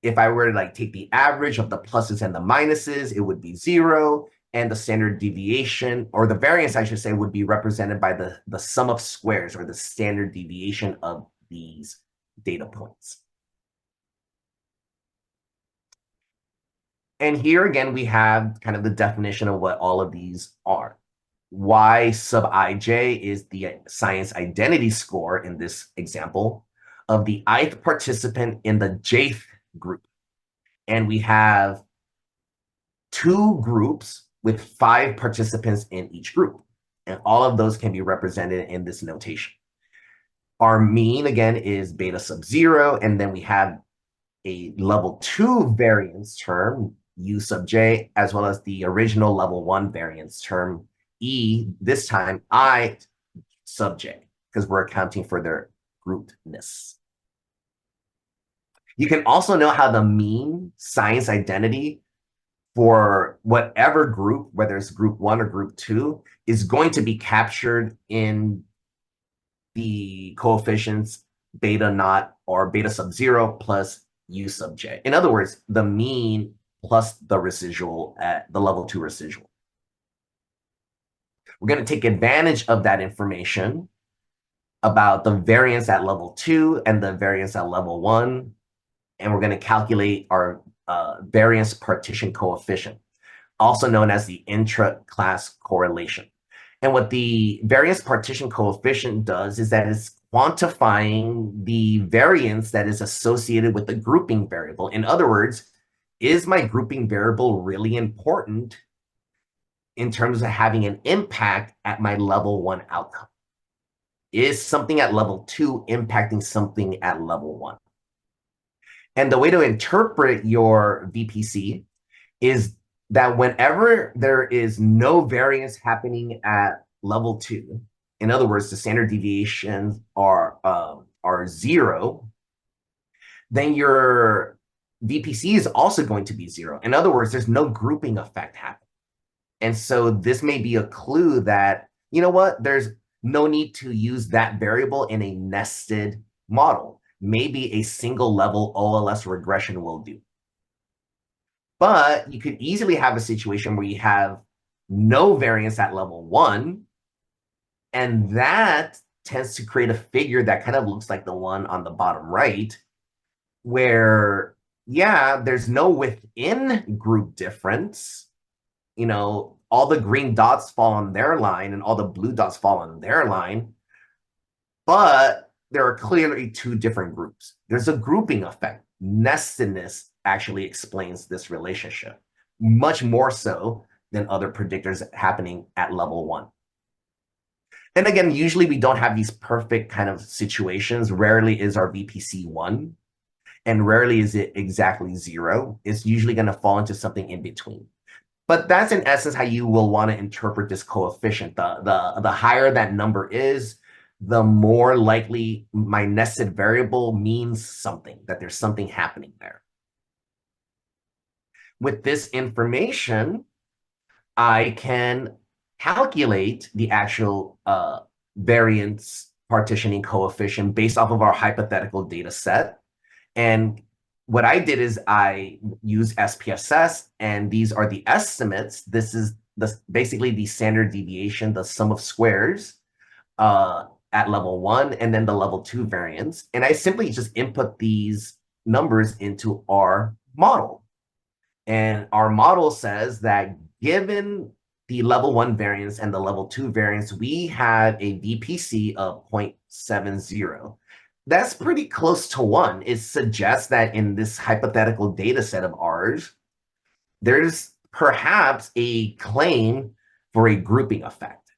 If I were to take the average of the pluses and the minuses, it would be 0. And the standard deviation, or the variance, I should say, would be represented by the sum of squares, or the standard deviation of these data points. And here again, we have kind of the definition of what all of these are. Y sub ij is the science identity score in this example of the ith participant in the jth group. And we have 2 groups with 5 participants in each group. And all of those can be represented in this notation. Our mean, again, is beta sub 0. And then we have a level 2 variance term, U sub j, as well as the original level 1 variance term, E, this time I sub j, because we're accounting for their groupedness. You can also know how the mean science identity for whatever group, whether it's group 1 or group 2, is going to be captured in the coefficients beta naught or beta sub 0 plus U sub j. In other words, the mean plus the residual at the level 2 residual. We're going to take advantage of that information about the variance at level 2 and the variance at level 1, and we're going to calculate our variance partition coefficient, also known as the intra-class correlation. And what the variance partition coefficient does is that it's quantifying the variance that is associated with the grouping variable. In other words, is my grouping variable really important in terms of having an impact at my level 1 outcome? Is something at level 2 impacting something at level 1? And the way to interpret your VPC is that whenever there is no variance happening at level 2, in other words, the standard deviations are 0, then your VPC is also going to be 0. In other words, there's no grouping effect happening. And so this may be a clue that, you know what, there's no need to use that variable in a nested model. Maybe a single level OLS regression will do. But you could easily have a situation where you have no variance at level 1, and that tends to create a figure that kind of looks like the one on the bottom right, where, yeah, there's no within group difference. All the green dots fall on their line and all the blue dots fall on their line, but there are clearly two different groups. There's a grouping effect. Nestedness actually explains this relationship, much more so than other predictors happening at level 1. And again, usually we don't have these perfect kind of situations. Rarely is our VPC 1, and rarely is it exactly 0. It's usually going to fall into something in between. But that's in essence how you will want to interpret this coefficient. The higher that number is, the more likely my nested variable means something, that there's something happening there. With this information, I can calculate the actual variance partitioning coefficient based off of our hypothetical data set. And what I did is I used SPSS, and these are the estimates. This is basically the standard deviation, the sum of squares at level 1, and then the level 2 variance. And I simply just input these numbers into our model. And our model says that given the level 1 variance and the level 2 variance, we have a VPC of 0.70. That's pretty close to 1. It suggests that in this hypothetical data set of ours, there's perhaps a claim for a grouping effect.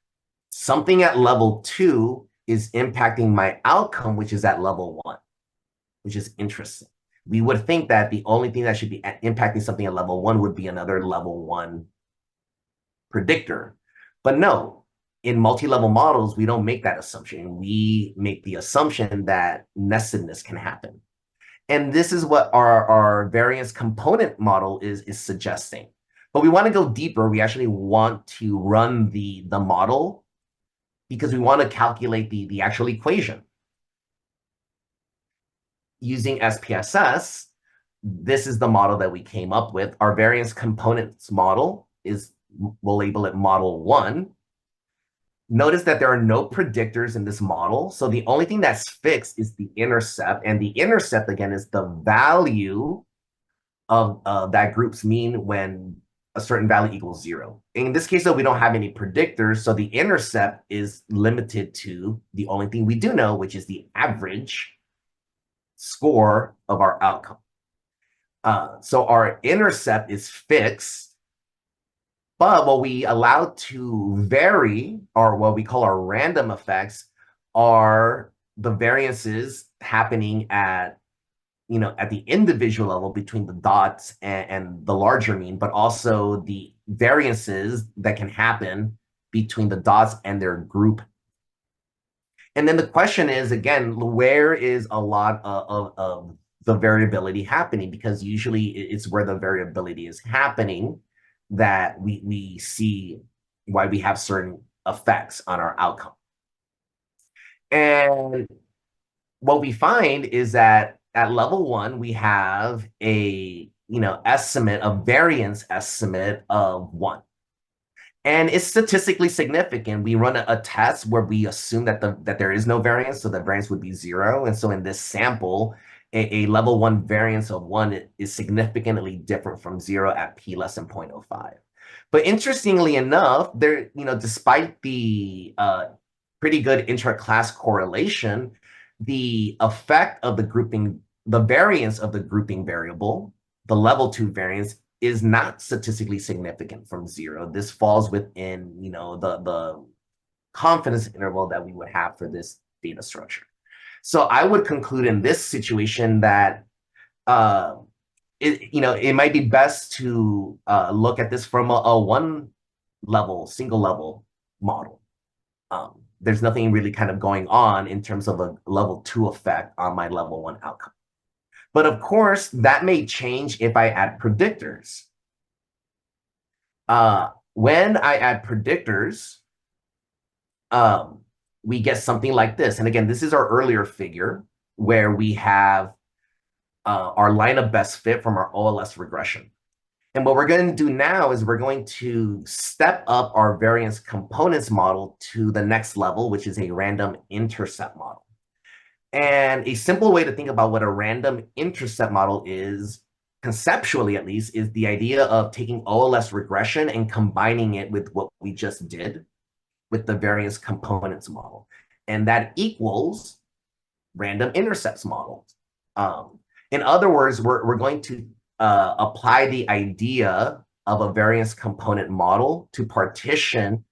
Something at level 2 is impacting my outcome, which is at level 1, which is interesting. We would think that the only thing that should be impacting something at level 1 would be another level 1 predictor. But no, in multi-level models, we don't make that assumption. We make the assumption that nestedness can happen. And this is what our variance component model is suggesting. But we want to go deeper. We actually want to run the model because we want to calculate the actual equation. Using SPSS, this is the model that we came up with. Our variance components model is, we'll label it model 1. Notice that there are no predictors in this model. So the only thing that's fixed is the intercept. And the intercept, again, is the value of that group's mean when a certain value equals 0. In this case, though, we don't have any predictors. So the intercept is limited to the only thing we do know, which is the average score of our outcome. So our intercept is fixed. But what we allow to vary, or what we call our random effects, are the variances happening at the individual level between the dots and the larger mean, but also the variances that can happen between the dots and their group. And then the question is, again, where is a lot of the variability happening? Because usually it's where the variability is happening that we see why we have certain effects on our outcome. And what we find is that at level 1, we have a estimate, a variance estimate of 1. And it's statistically significant. We run a test where we assume that there is no variance, so the variance would be 0. And so in this sample, a level 1 variance of 1 is significantly different from 0 at p less than 0.05. But interestingly enough, there, despite the pretty good intra-class correlation, the effect of the grouping, the variance of the grouping variable, the level 2 variance, is not statistically significant from 0. This falls within, the confidence interval that we would have for this data structure. So I would conclude in this situation that it might be best to look at this from a one level, single level model. There's nothing really kind of going on in terms of a level 2 effect on my level 1 outcome. But of course, that may change if I add predictors. When I add predictors, we get something like this. And again, this is our earlier figure where we have our line of best fit from our OLS regression. And what we're going to do now is we're going to step up our variance components model to the next level, which is a random intercept model. And a simple way to think about what a random intercept model is, conceptually at least, is the idea of taking OLS regression and combining it with what we just did with the variance components model. And that equals random intercepts model. In other words, we're going to apply the idea of a variance component model to partition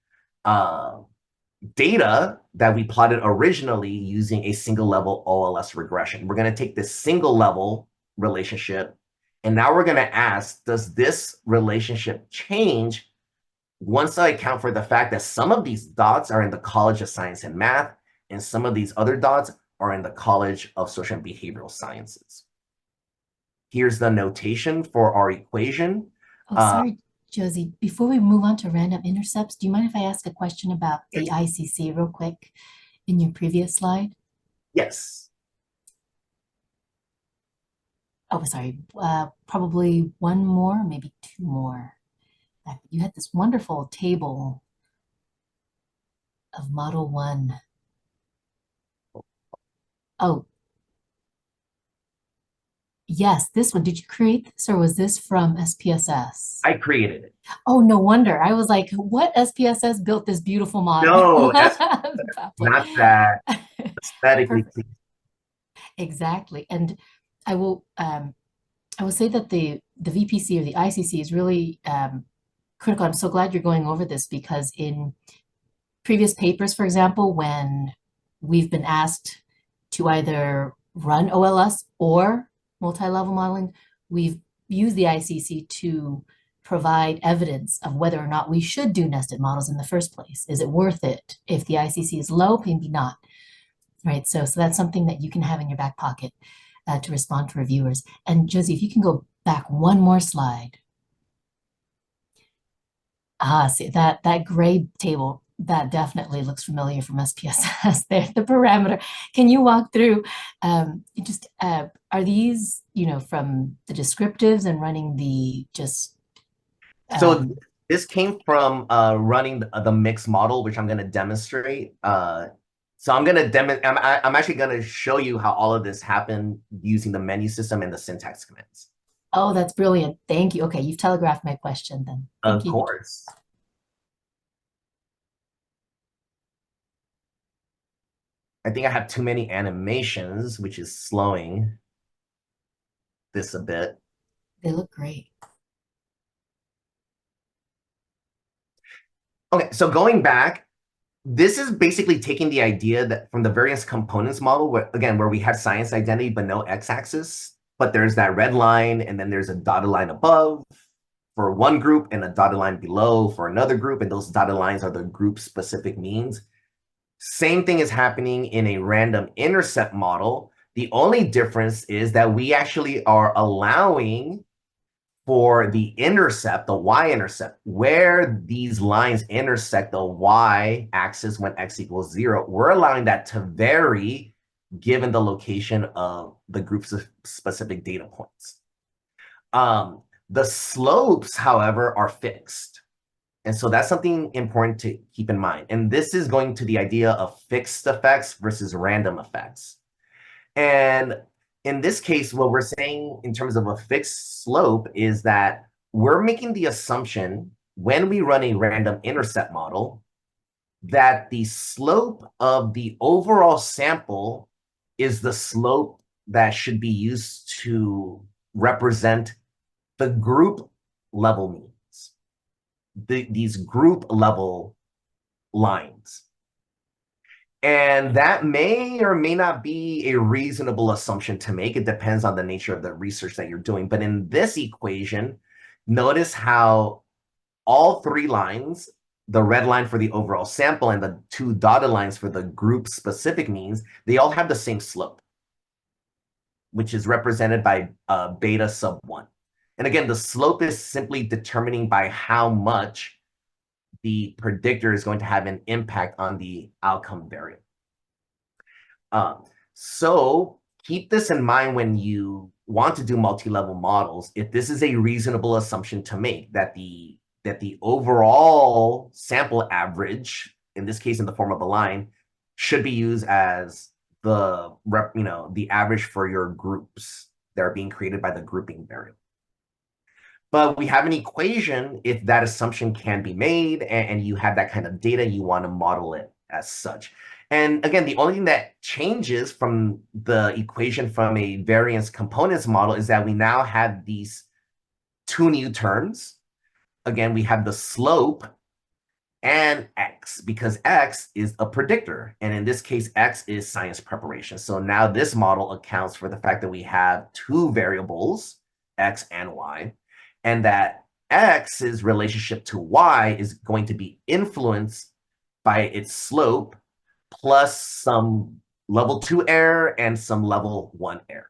data that we plotted originally using a single level OLS regression. We're going to take this single level relationship, and now we're going to ask, does this relationship change once I account for the fact that some of these dots are in the College of Science and Math, and some of these other dots are in the College of Social and Behavioral Sciences. Here's the notation for our equation. Oh, sorry, Josie. Before we move on to random intercepts, do you mind if I ask a question about the ICC real quick in your previous slide? Yes. Oh, sorry. Probably one more, maybe two more. You had this wonderful table of Model 1. Oh, yes, this one. Did you create this or was this from SPSS? I created it. Oh, no wonder. I was like, what SPSS built this beautiful model? No, that's not that aesthetically. Perfect. Exactly. And I will I will say that the VPC or the ICC is really critical. I'm so glad you're going over this because in previous papers, for example, when we've been asked to either run OLS or multi-level modeling, we've used the ICC to provide evidence of whether or not we should do nested models in the first place. Is it worth it? If the ICC is low, maybe not. Right. So that's something that you can have in your back pocket to respond to reviewers. And Josie, if you can go back one more slide. See that gray table, that definitely looks familiar from SPSS there, the parameter. Can you walk through, just, are these, from the descriptives and running the just, So this came from running the mixed model, which I'm going to demonstrate. So I'm actually going to show you how all of this happened using the menu system and the syntax commands. oh, that's brilliant. Thank you. Okay, you've telegraphed my question then. Thank Of you. course. I think I have too many animations, which is slowing this a bit. They look great. Okay, so going back, this is basically taking the idea that from the various components model, where we have science identity but no x-axis, but there's that red line, and then there's a dotted line above for one group and a dotted line below for another group, and those dotted lines are the group-specific means. Same thing is happening in a random intercept model. The only difference is that we actually are allowing for the intercept, the y-intercept, where these lines intersect the y-axis when x equals 0, we're allowing that to vary given the location of the group's specific data points. The slopes, however, are fixed. And so that's something important to keep in mind. And this is going to the idea of fixed effects versus random effects. And in this case, what we're saying in terms of a fixed slope is that we're making the assumption when we run a random intercept model that the slope of the overall sample is the slope that should be used to represent the group level means, these group level lines. And that may or may not be a reasonable assumption to make. It depends on the nature of the research that you're doing. But in this equation, notice how all three lines, the red line for the overall sample and the two dotted lines for the group specific means, they all have the same slope, which is represented by beta sub 1. And again, the slope is simply determining by how much the predictor is going to have an impact on the outcome variable. So keep this in mind when you want to do multi-level models. If this is a reasonable assumption to make, that the overall sample average, in this case in the form of a line, should be used as the average for your groups that are being created by the grouping variable. But we have an equation if that assumption can be made and you have that kind of data, you want to model it as such. And again, the only thing that changes from the equation from a variance components model is that we now have these two new terms. Again, we have the slope and X, because X is a predictor. And in this case, X is science preparation. So now this model accounts for the fact that we have two variables, X and Y, and that X's relationship to Y is going to be influenced by its slope plus some level 2 error and some level 1 error.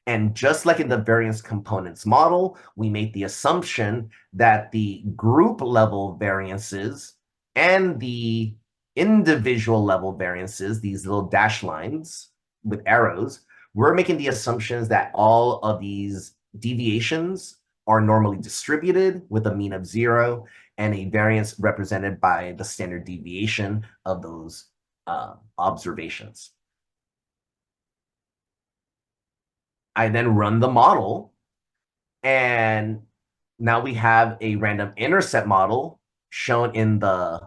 And just like in the variance components model, we made the assumption that the group level variances and the individual level variances, these little dash lines with arrows, we're making the assumptions that all of these deviations are normally distributed with a mean of 0 and a variance represented by the standard deviation of those observations. I then run the model, and now we have a random intercept model shown in the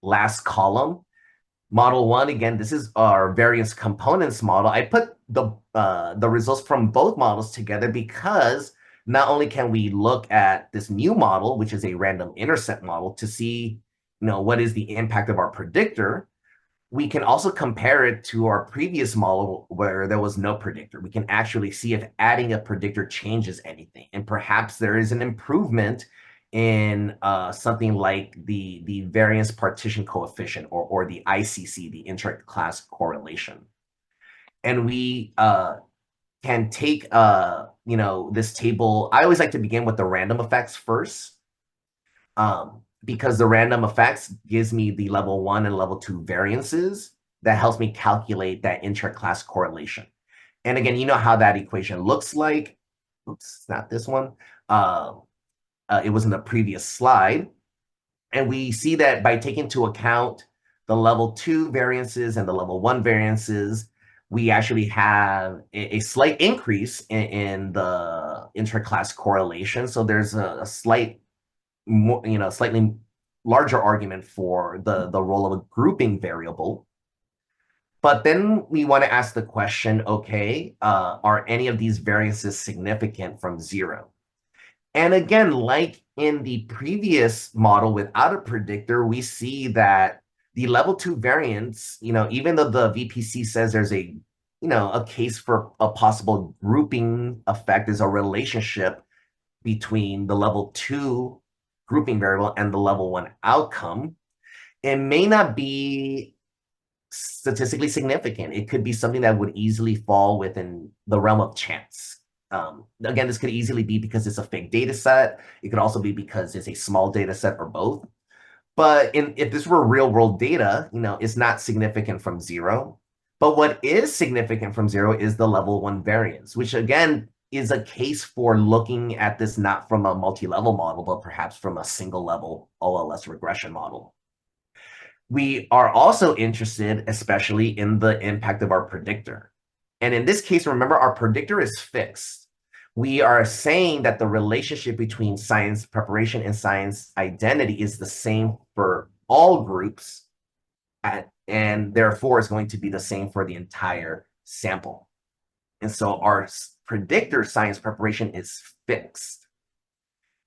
last column. Model 1, again, this is our variance components model. I put the results from both models together because not only can we look at this new model, which is a random intercept model, to see what is the impact of our predictor, we can also compare it to our previous model where there was no predictor. We can actually see if adding a predictor changes anything. And perhaps there is an improvement in something like the variance partition coefficient or the ICC, the inter-class correlation. And we can take this table. I always like to begin with the random effects first. Because the random effects gives me the level 1 and level 2 variances that helps me calculate that inter-class correlation. And again, you know how that equation looks like. Oops, not this one. It was in the previous slide. And we see that by taking into account the level 2 variances and the level 1 variances, we actually have a slight increase in the inter-class correlation. So there's a slight slightly larger argument for the role of a grouping variable. But then we want to ask the question, okay, are any of these variances significant from 0? And again, like in the previous model without a predictor, we see that the level 2 variance, even though the VPC says there's a case for a possible grouping effect, is a relationship between the level 2 grouping variable and the level 1 outcome, it may not be statistically significant. It could be something that would easily fall within the realm of chance. Again, this could easily be because it's a fake data set. It could also be because it's a small data set, or both. But if this were real world data, it's not significant from 0. But what is significant from 0 is the level 1 variance, which again is a case for looking at this not from a multi-level model, but perhaps from a single level OLS regression model. We are also interested, especially in the impact of our predictor. And in this case, remember, our predictor is fixed. We are saying that the relationship between science preparation and science identity is the same for all groups, and therefore is going to be the same for the entire sample. And so our predictor science preparation is fixed.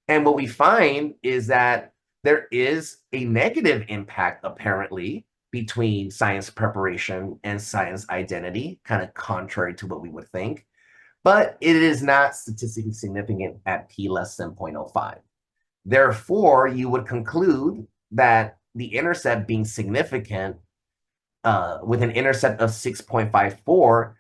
And what we find is that there is a negative impact apparently between science preparation and science identity, kind of contrary to what we would think, but it is not statistically significant at p less than 0.05. Therefore, you would conclude that the intercept being significant with an intercept of 6.54,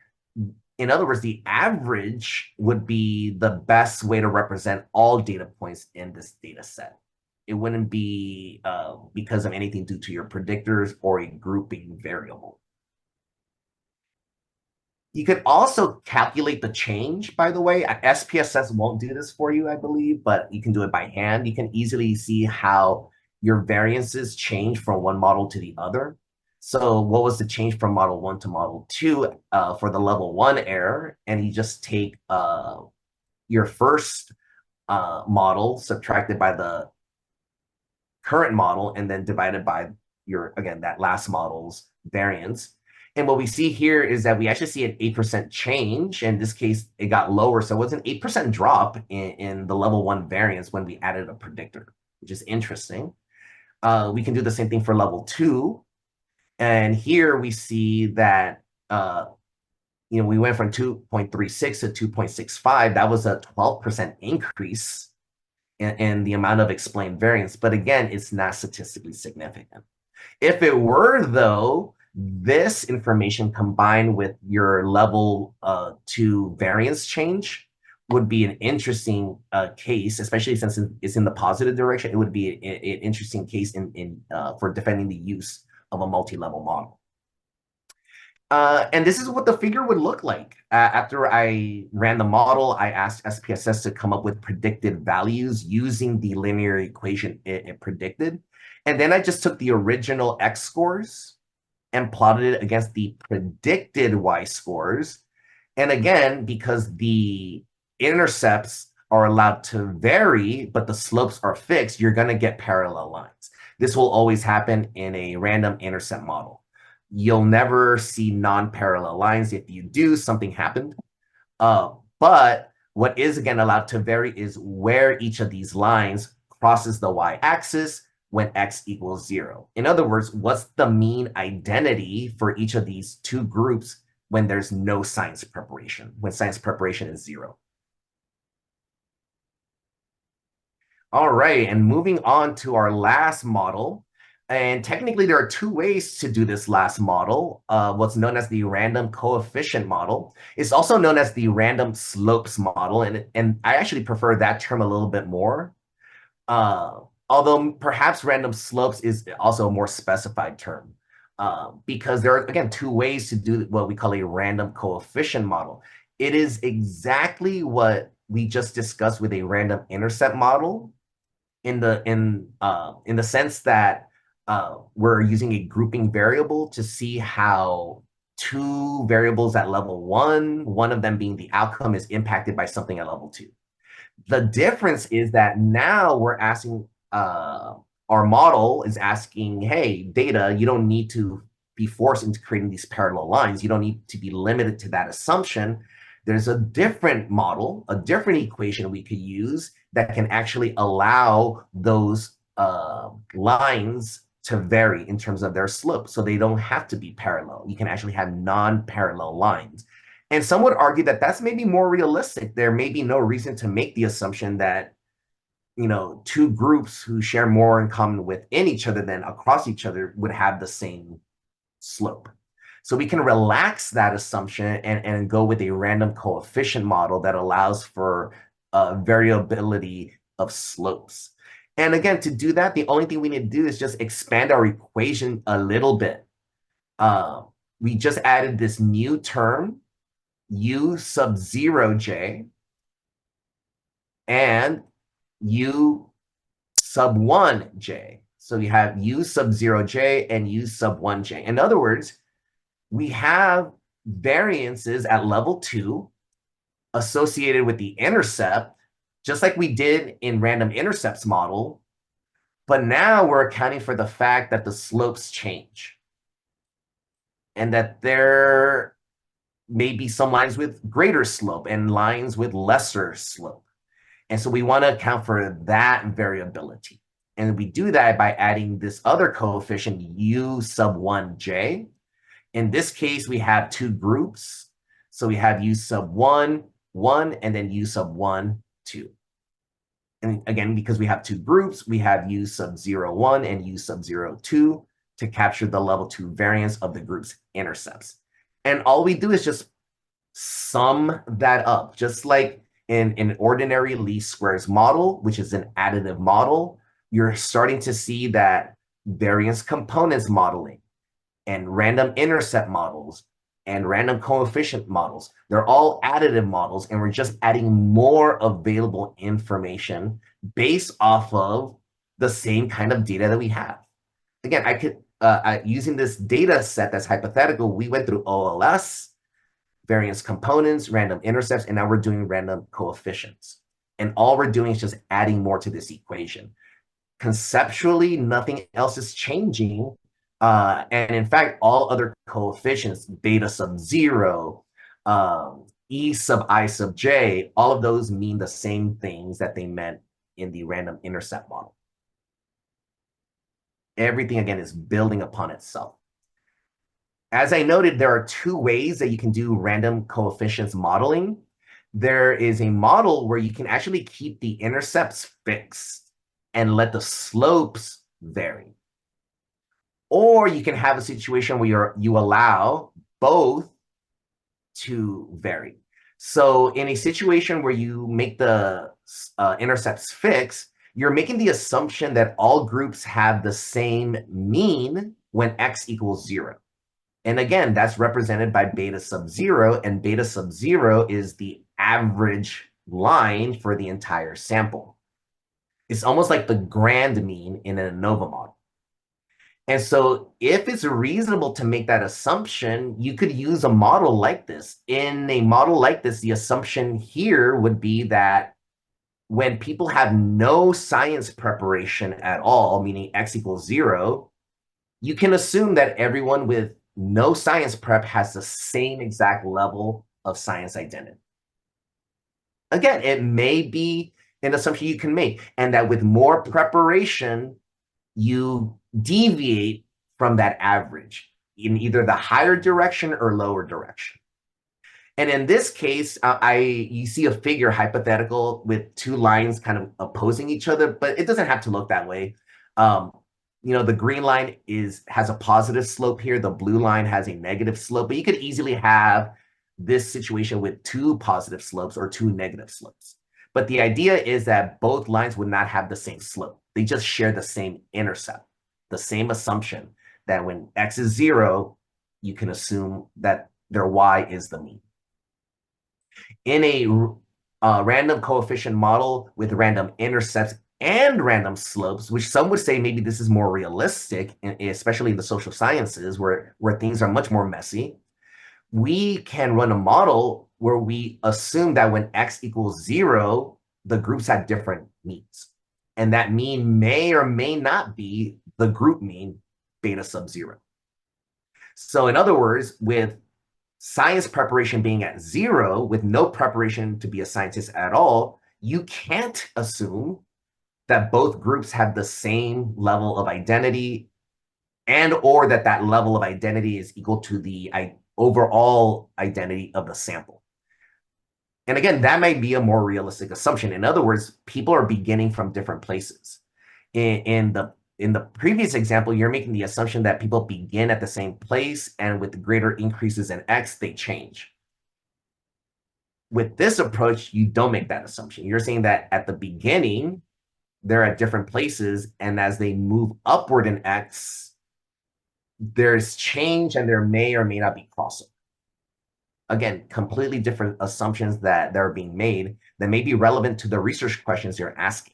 in other words, the average would be the best way to represent all data points in this data set. It wouldn't be because of anything due to your predictors or a grouping variable. You could also calculate the change, by the way. SPSS won't do this for you, I believe, but you can do it by hand. You can easily see how your variances change from one model to the other. So what was the change from model 1 to model 2 for the level 1 error? And you just take your first model subtracted by the current model and then divided by your, again, that last model's variance. And what we see here is that we actually see an 8% change. In this case, it got lower. So it was an 8% drop in the level 1 variance when we added a predictor, which is interesting. We can do the same thing for level 2. And here we see that we went from 2.36 to 2.65. That was a 12% increase in the amount of explained variance. But again, it's not statistically significant. If it were, though, this information combined with your level 2 variance change would be an interesting case, especially since it's in the positive direction. It would be an interesting case for defending the use of a multi-level model. And this is what the figure would look like. After I ran the model, I asked SPSS to come up with predicted values using the linear equation it predicted. And then I just took the original X scores and plotted it against the predicted Y scores. And again, because the intercepts are allowed to vary, but the slopes are fixed, you're going to get parallel lines. This will always happen in a random intercept model. You'll never see non-parallel lines. If you do, something happened. But what is, again, allowed to vary is where each of these lines crosses the y-axis when x equals 0. In other words, what's the mean identity for each of these two groups when there's no science preparation, when science preparation is 0? All right, and moving on to our last model. And technically, there are two ways to do this last model, what's known as the random coefficient model. It's also known as the random slopes model, and I actually prefer that term a little bit more. Although perhaps random slopes is also a more specified term, because there are, again, two ways to do what we call a random coefficient model. It is exactly what we just discussed with a random intercept model in the sense that we're using a grouping variable to see how two variables at level 1, one of them being the outcome, is impacted by something at level 2. The difference is that now we're asking, our model is asking, hey, data, you don't need to be forced into creating these parallel lines. You don't need to be limited to that assumption. There's a different model, a different equation we could use that can actually allow those lines to vary in terms of their slope. So they don't have to be parallel. You can actually have non-parallel lines. And some would argue that that's maybe more realistic. There may be no reason to make the assumption that, two groups who share more in common within each other than across each other would have the same slope. So we can relax that assumption and go with a random coefficient model that allows for variability of slopes. And again, to do that, the only thing we need to do is just expand our equation a little bit. We just added this new term, u sub 0j, and u sub 1j. So you have u sub 0j and u sub 1j. In other words, we have variances at level 2 associated with the intercept, just like we did in random intercepts model, but now we're accounting for the fact that the slopes change and that there may be some lines with greater slope and lines with lesser slope. And so we want to account for that variability. And we do that by adding this other coefficient, u sub 1j. In this case, we have two groups. So we have u sub 1, 1, and then u sub 1, 2. And again, because we have two groups, we have u sub 0, 1 and u sub 0, 2 to capture the level 2 variance of the group's intercepts. And all we do is just sum that up, just like in an ordinary least squares model, which is an additive model. You're starting to see that variance components modeling and random intercept models and random coefficient models, they're all additive models, and we're just adding more available information based off of the same kind of data that we have. Again, I could, using this data set that's hypothetical, we went through OLS, variance components, random intercepts, and now we're doing random coefficients. And all we're doing is just adding more to this equation. Conceptually, nothing else is changing. And in fact, all other coefficients, beta sub 0, E sub I sub j, all of those mean the same things that they meant in the random intercept model. Everything, again, is building upon itself. As I noted, there are two ways that you can do random coefficients modeling. There is a model where you can actually keep the intercepts fixed and let the slopes vary. Or you can have a situation where you allow both to vary. So in a situation where you make the intercepts fixed, you're making the assumption that all groups have the same mean when x equals 0. And again, that's represented by beta sub 0, and beta sub 0 is the average line for the entire sample. It's almost like the grand mean in an ANOVA model. And so if it's reasonable to make that assumption, you could use a model like this. In a model like this, the assumption here would be that when people have no science preparation at all, meaning x equals 0, you can assume that everyone with no science prep has the same exact level of science identity. Again, it may be an assumption you can make, and that with more preparation, you deviate from that average in either the higher direction or lower direction. And in this case, you see a figure hypothetical with two lines kind of opposing each other, but it doesn't have to look that way. The green line has a positive slope here. The blue line has a negative slope, but you could easily have this situation with two positive slopes or two negative slopes. But the idea is that both lines would not have the same slope. They just share the same intercept, the same assumption that when x is 0, you can assume that their y is the mean. In a random coefficient model with random intercepts and random slopes, which some would say maybe this is more realistic, especially in the social sciences where things are much more messy, we can run a model where we assume that when x equals 0, the groups have different means. And that mean may or may not be the group mean beta sub 0. So in other words, with science preparation being at 0, with no preparation to be a scientist at all, you can't assume that both groups have the same level of identity and or that level of identity is equal to the overall identity of the sample. And again, that might be a more realistic assumption. In other words, people are beginning from different places. In the previous example, you're making the assumption that people begin at the same place, and with greater increases in x, they change. With this approach, you don't make that assumption. You're saying that at the beginning, they're at different places, and as they move upward in x, there's change and there may or may not be crossover. Again, completely different assumptions that are being made that may be relevant to the research questions you're asking.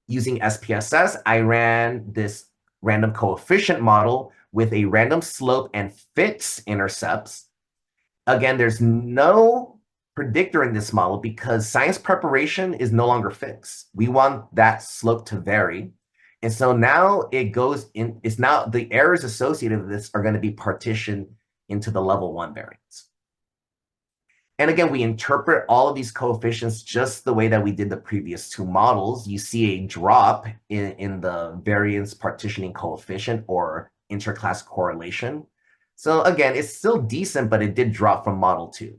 Using SPSS, I ran this random coefficient model with a random slope and fixed intercepts. Again, there's no predictor in this model because science preparation is no longer fixed. We want that slope to vary. And so now it's now the errors associated with this are going to be partitioned into the level 1 variance. And again, we interpret all of these coefficients just the way that we did the previous two models. You see a drop in the variance partitioning coefficient or interclass correlation. So again, it's still decent, but it did drop from model 2.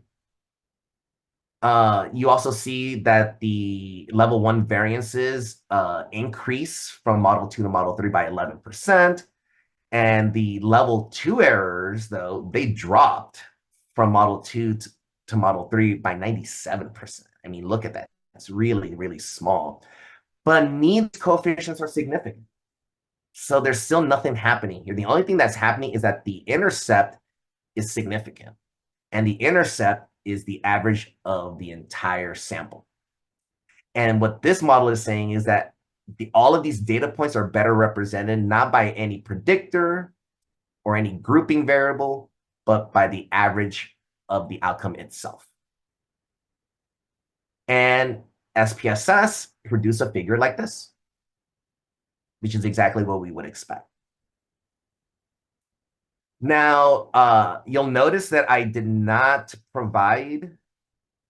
You also see that the level 1 variances increase from model 2 to model 3 by 11%. And the level 2 errors, though, they dropped from model 2 to model 3 by 97%. I mean, look at that. It's really, really small. But needs coefficients are significant. So there's still nothing happening here. The only thing that's happening is that the intercept is significant. And the intercept is the average of the entire sample. And what this model is saying is that all of these data points are better represented not by any predictor or any grouping variable, but by the average of the outcome itself. And SPSS produce a figure like this, which is exactly what we would expect. Now, you'll notice that I did not provide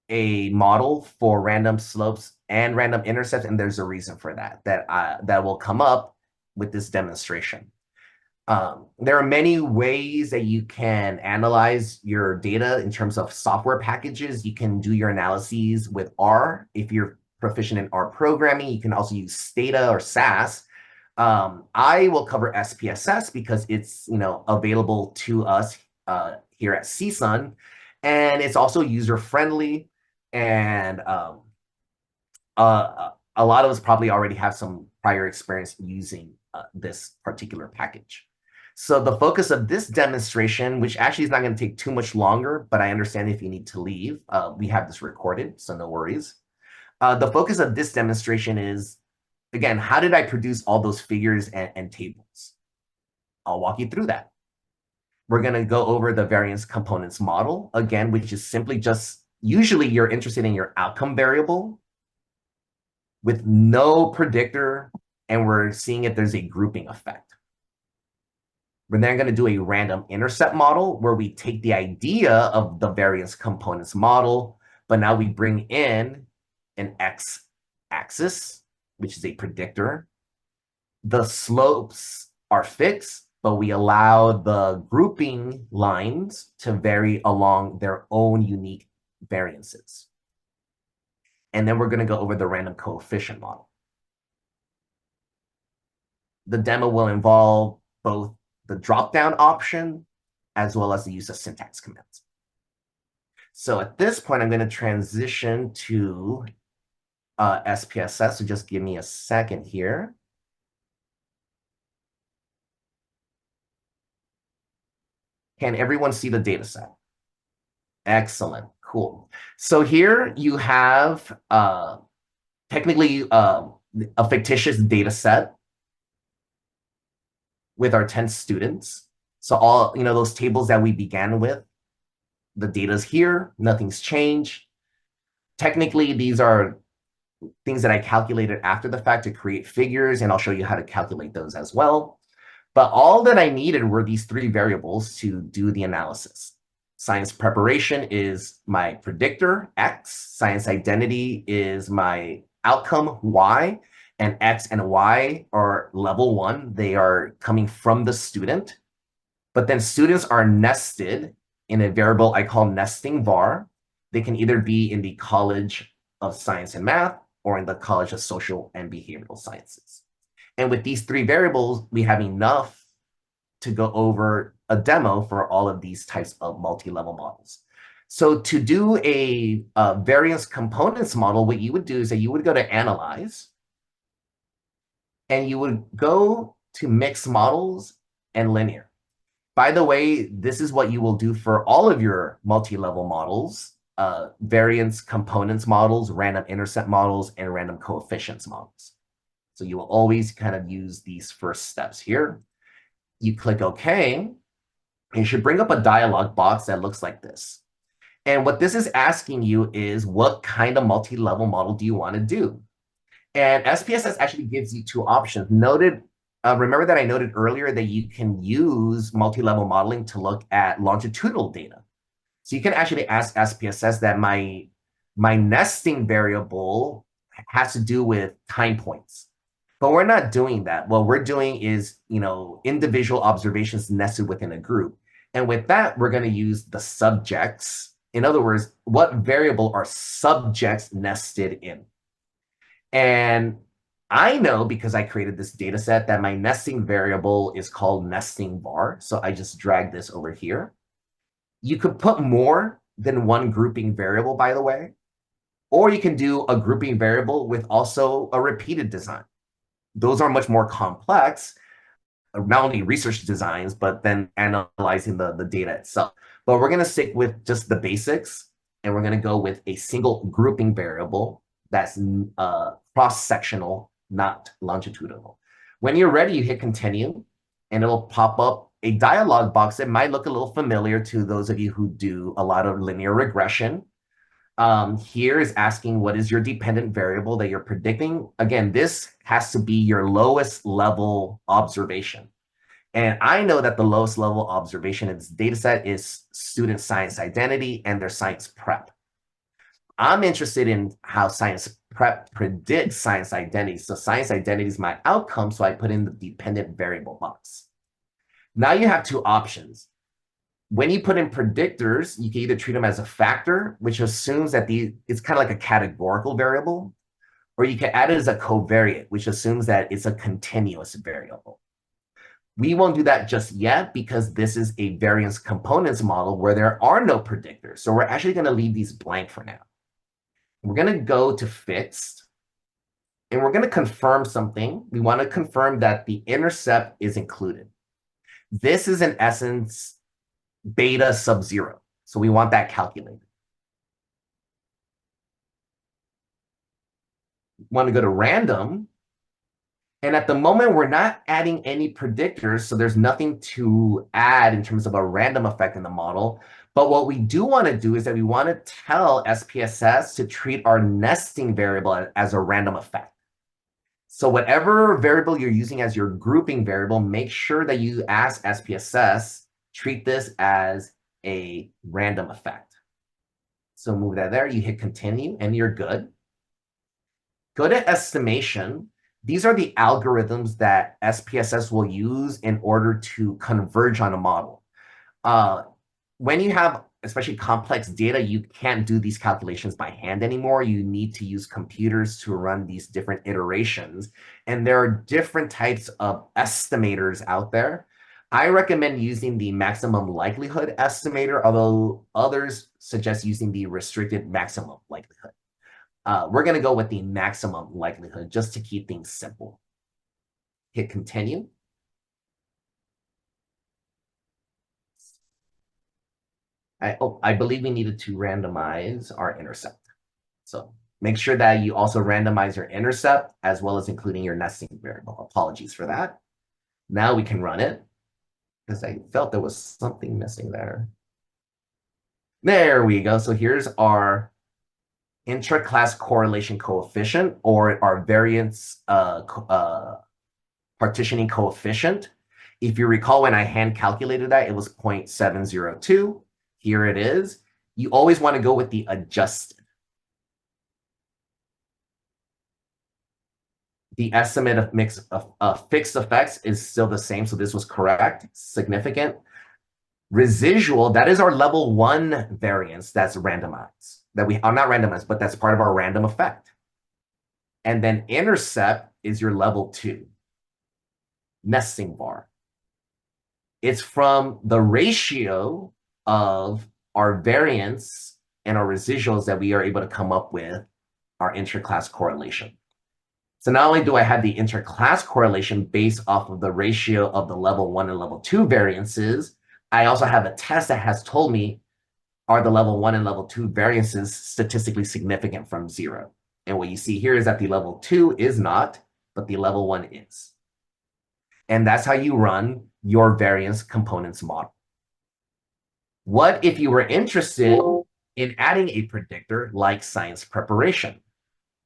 a model for random slopes and random intercepts, and there's a reason for that, that will come up with this demonstration. There are many ways that you can analyze your data in terms of software packages. You can do your analyses with R. If you're proficient in R programming, you can also use Stata or SAS. I will cover SPSS because it's available to us here at CSUN, and it's also user-friendly, and a lot of us probably already have some prior experience using this particular package. So the focus of this demonstration, which actually is not going to take too much longer, but I understand if you need to leave, we have this recorded, so no worries. The focus of this demonstration is, again, how did I produce all those figures and tables? I'll walk you through that. We're going to go over the variance components model, again, which is simply just, usually you're interested in your outcome variable with no predictor, and we're seeing if there's a grouping effect. We're then going to do a random intercept model where we take the idea of the variance components model, but now we bring in an x-axis, which is a predictor. The slopes are fixed, but we allow the grouping lines to vary along their own unique variances. And then we're going to go over the random coefficient model. The demo will involve both the drop-down option as well as the use of syntax commands. So at this point, I'm going to transition to SPSS. So just give me a second here. Can everyone see the data set? Excellent. Cool. So here you have technically a fictitious data set with our 10 students. So all, those tables that we began with, the data's here, nothing's changed. Technically, these are things that I calculated after the fact to create figures, and I'll show you how to calculate those as well. But all that I needed were these 3 variables to do the analysis. Science preparation is my predictor, X. Science identity is my outcome, Y. And X and Y are level 1. They are coming from the student. But then students are nested in a variable I call nesting var. They can either be in the College of Science and Math or in the College of Social and Behavioral Sciences. And with these 3 variables, we have enough to go over a demo for all of these types of multi-level models. So to do a variance components model, what you would do is that you would go to Analyze, and you would go to Mixed Models and Linear. By the way, this is what you will do for all of your multi-level models, variance components models, random intercept models, and random coefficients models. So you will always kind of use these first steps here. You click OK, and it should bring up a dialog box that looks like this. And what this is asking you is, what kind of multi-level model do you want to do? And SPSS actually gives you 2 options. Remember that I noted earlier that you can use multi-level modeling to look at longitudinal data. So you can actually ask SPSS that my nesting variable has to do with time points. But we're not doing that. What we're doing is, individual observations nested within a group. And with that, we're going to use the subjects. In other words, what variable are subjects nested in? And I know because I created this data set that my nesting variable is called nesting var. So I just drag this over here. You could put more than one grouping variable, by the way, or you can do a grouping variable with also a repeated design. Those are much more complex, not only research designs, but then analyzing the data itself. But we're going to stick with just the basics, and we're going to go with a single grouping variable that's cross-sectional, not longitudinal. When you're ready, you hit continue, and it'll pop up a dialog box that might look a little familiar to those of you who do a lot of linear regression. Here is asking what is your dependent variable that you're predicting. Again, this has to be your lowest level observation. And I know that the lowest level observation in this data set is student science identity and their science prep. I'm interested in how science prep predicts science identity. So science identity is my outcome, so I put in the dependent variable box. Now you have two options. When you put in predictors, you can either treat them as a factor, which assumes that it's kind of like a categorical variable, or you can add it as a covariate, which assumes that it's a continuous variable. We won't do that just yet because this is a variance components model where there are no predictors. So we're actually going to leave these blank for now. We're going to go to fixed, and we're going to confirm something. We want to confirm that the intercept is included. This is in essence beta sub 0. So we want that calculated. Want to go to random. And at the moment, we're not adding any predictors, so there's nothing to add in terms of a random effect in the model. But what we do want to do is that we want to tell SPSS to treat our nesting variable as a random effect. So whatever variable you're using as your grouping variable, make sure that you ask SPSS, treat this as a random effect. So move that there, you hit continue, and you're good. Go to estimation. These are the algorithms that SPSS will use in order to converge on a model. When you have especially complex data, you can't do these calculations by hand anymore. You need to use computers to run these different iterations. And there are different types of estimators out there. I recommend using the maximum likelihood estimator, although others suggest using the restricted maximum likelihood. We're going to go with the maximum likelihood just to keep things simple. Hit continue. I believe we needed to randomize our intercept. So make sure that you also randomize your intercept as well as including your nesting variable. Apologies for that. Now we can run it because I felt there was something missing there. There we go. So here's our intra-class correlation coefficient, or our variance partitioning coefficient. If you recall, when I hand calculated that, it was 0.702. Here it is. You always want to go with the adjusted. The estimate of mix of fixed effects is still the same, so this was correct. Significant. Residual, that is our level 1 variance that's randomized. That we are not randomized, but that's part of our random effect. And then intercept is your level 2 nesting var. It's from the ratio of our variance and our residuals that we are able to come up with our inter-class correlation. So not only do I have the inter-class correlation based off of the ratio of the level 1 and level 2 variances, I also have a test that has told me, are the level 1 and level 2 variances statistically significant from 0? And what you see here is that the level 2 is not, but the level 1 is. And that's how you run your variance components model. What if you were interested in adding a predictor like science preparation?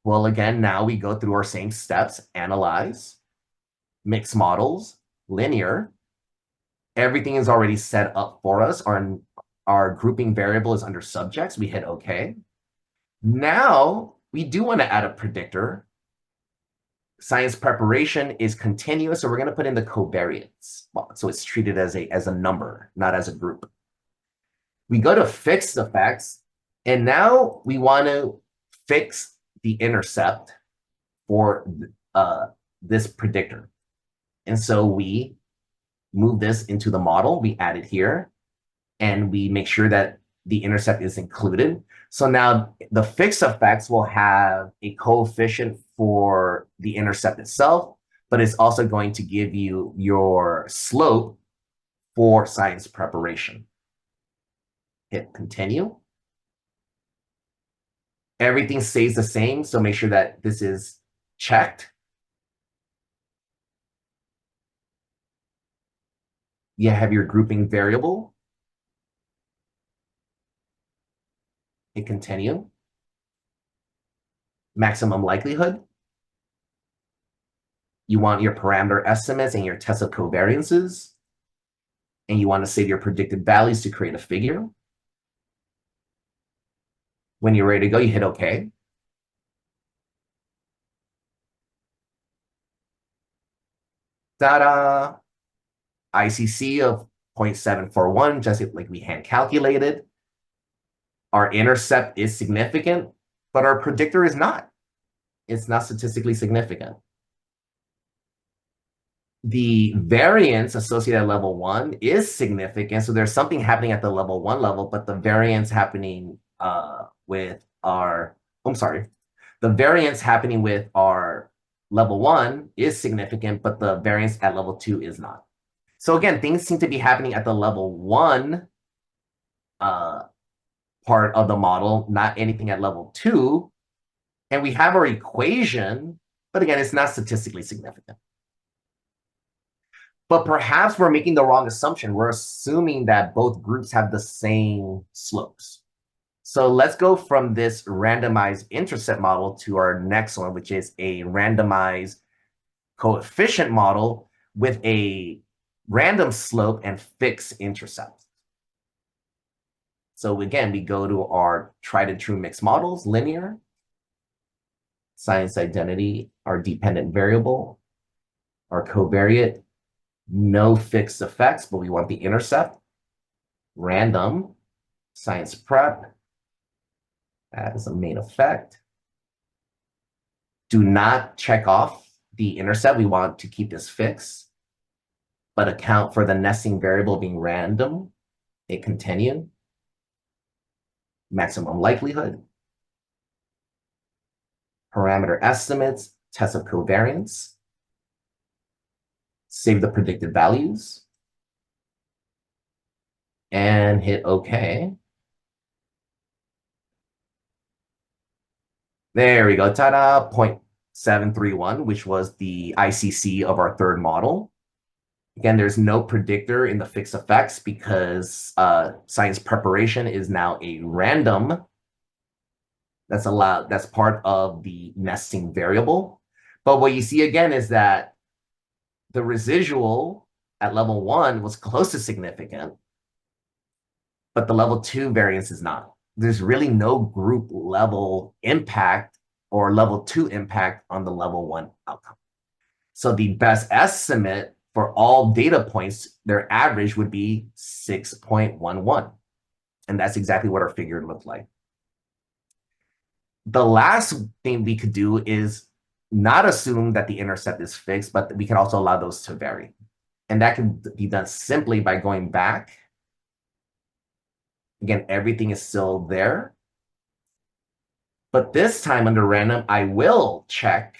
Well, again, now we go through our same steps: analyze, mixed models, linear. Everything is already set up for us. Our our grouping variable is under subjects. We hit OK. Now we do want to add a predictor. Science preparation is continuous, so we're going to put in the covariance. So it's treated as a number, not as a group. We go to fixed effects, and now we want to fix the intercept for this predictor. And so we move this into the model, we add it here, and we make sure that the intercept is included. So now the fixed effects will have a coefficient for the intercept itself, but it's also going to give you your slope for science preparation. Hit continue. Everything stays the same, so make sure that this is checked. You have your grouping variable. Hit continue. Maximum likelihood. You want your parameter estimates and your test of covariances. And you want to save your predicted values to create a figure. When you're ready to go, you hit OK. Ta-da! ICC of 0.741, just like we hand calculated. Our intercept is significant, but our predictor is not. It's not statistically significant. The variance associated at level 1 is significant. So there's something happening at the level 1 level, but the variance happening with our, the variance happening with our level 1 is significant, but the variance at level 2 is not. So again, things seem to be happening at the level 1 part of the model, not anything at level 2. And we have our equation, but again, it's not statistically significant. But perhaps we're making the wrong assumption. We're assuming that both groups have the same slopes. So let's go from this randomized intercept model to our next one, which is a randomized coefficient model with a random slope and fixed intercept. So again, we go to our tried and true mixed models, linear, science identity, our dependent variable, our covariate, no fixed effects, but we want the intercept, random, science prep, as a main effect. Do not check off the intercept. We want to keep this fixed, but account for the nesting variable being random. Hit continue. Maximum likelihood. Parameter estimates, test of covariance. Save the predicted values. And hit OK. There we go. Ta-da! 0.731, which was the ICC of our third model. Again, there's no predictor in the fixed effects because science preparation is now a random. That's allowed. That's part of the nesting variable. But what you see again is that the residual at level 1 was close to significant, but the level 2 variance is not. There's really no group level impact or level 2 impact on the level 1 outcome. So the best estimate for all data points, their average would be 6.11. And that's exactly what our figure looked like. The last thing we could do is not assume that the intercept is fixed, but we can also allow those to vary. And that can be done simply by going back. Again, everything is still there. But this time under random, I will check,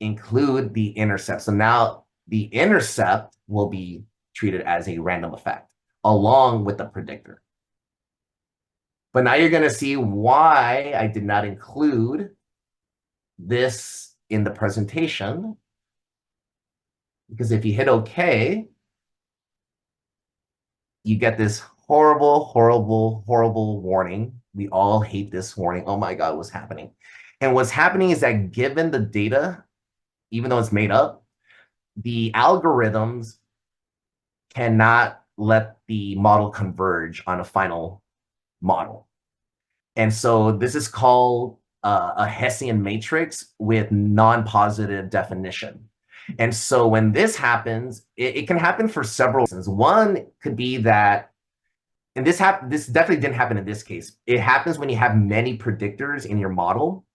include the intercept. So now the intercept will be treated as a random effect along with the predictor. But now you're going to see why I did not include this in the presentation. Because if you hit OK, you get this horrible, horrible, horrible warning. We all hate this warning. Oh my God, what's happening? And what's happening is that given the data, even though it's made up, the algorithms cannot let the model converge on a final model. And so this is called a Hessian matrix with non-positive definition. And so when this happens, it can happen for several reasons. One could be that, and this definitely didn't happen in this case. It happens when you have many predictors in your model,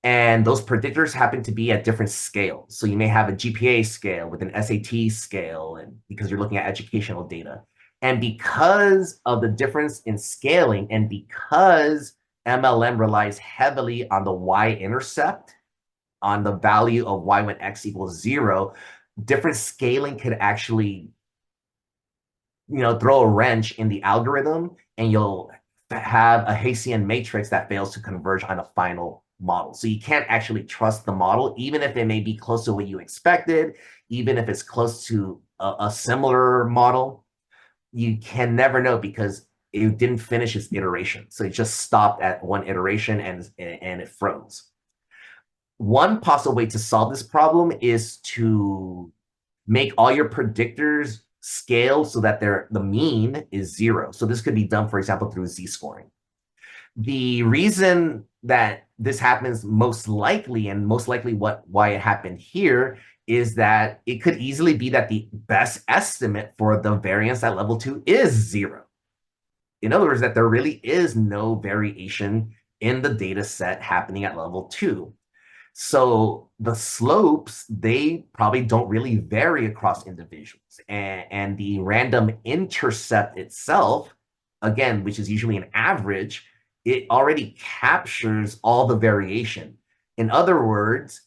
and those predictors happen to be at different scales. So you may have a GPA scale with an SAT scale, and because you're looking at educational data. And because of the difference in scaling, and because MLM relies heavily on the y-intercept, on the value of y when x equals 0, different scaling could actually, throw a wrench in the algorithm, and you'll have a Hessian matrix that fails to converge on a final model. So you can't actually trust the model, even if it may be close to what you expected, even if it's close to a similar model. You can never know because it didn't finish its iteration. So it just stopped at one iteration and it froze. One possible way to solve this problem is to make all your predictors scale so that the mean is 0. So this could be done, for example, through z-scoring. The reason that this happens most likely, and most likely why it happened here, is that it could easily be that the best estimate for the variance at level 2 is 0. In other words, that there really is no variation in the data set happening at level 2. So the slopes, they probably don't really vary across individuals. And the random intercept itself, again, which is usually an average, it already captures all the variation. In other words,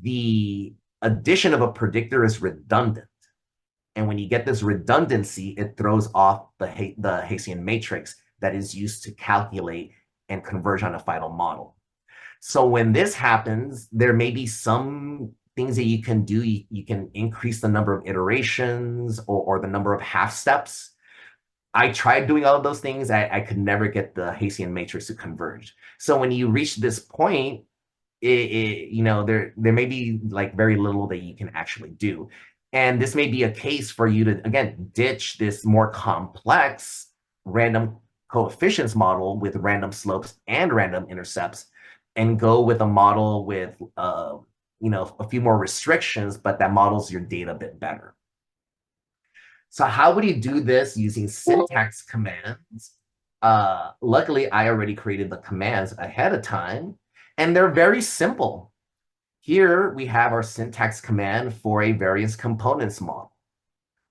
the addition of a predictor is redundant. And when you get this redundancy, it throws off the Hessian matrix that is used to calculate and converge on a final model. So when this happens, there may be some things that you can do. You can increase the number of iterations or the number of half steps. I tried doing all of those things. I could never get the Hessian matrix to converge. So when you reach this point, there may be like very little that you can actually do. And this may be a case for you to, again, ditch this more complex random coefficients model with random slopes and random intercepts, and go with a model with a few more restrictions, but that models your data a bit better. So how would you do this using syntax commands? Luckily, I already created the commands ahead of time, and they're very simple. Here we have our syntax command for a variance components model.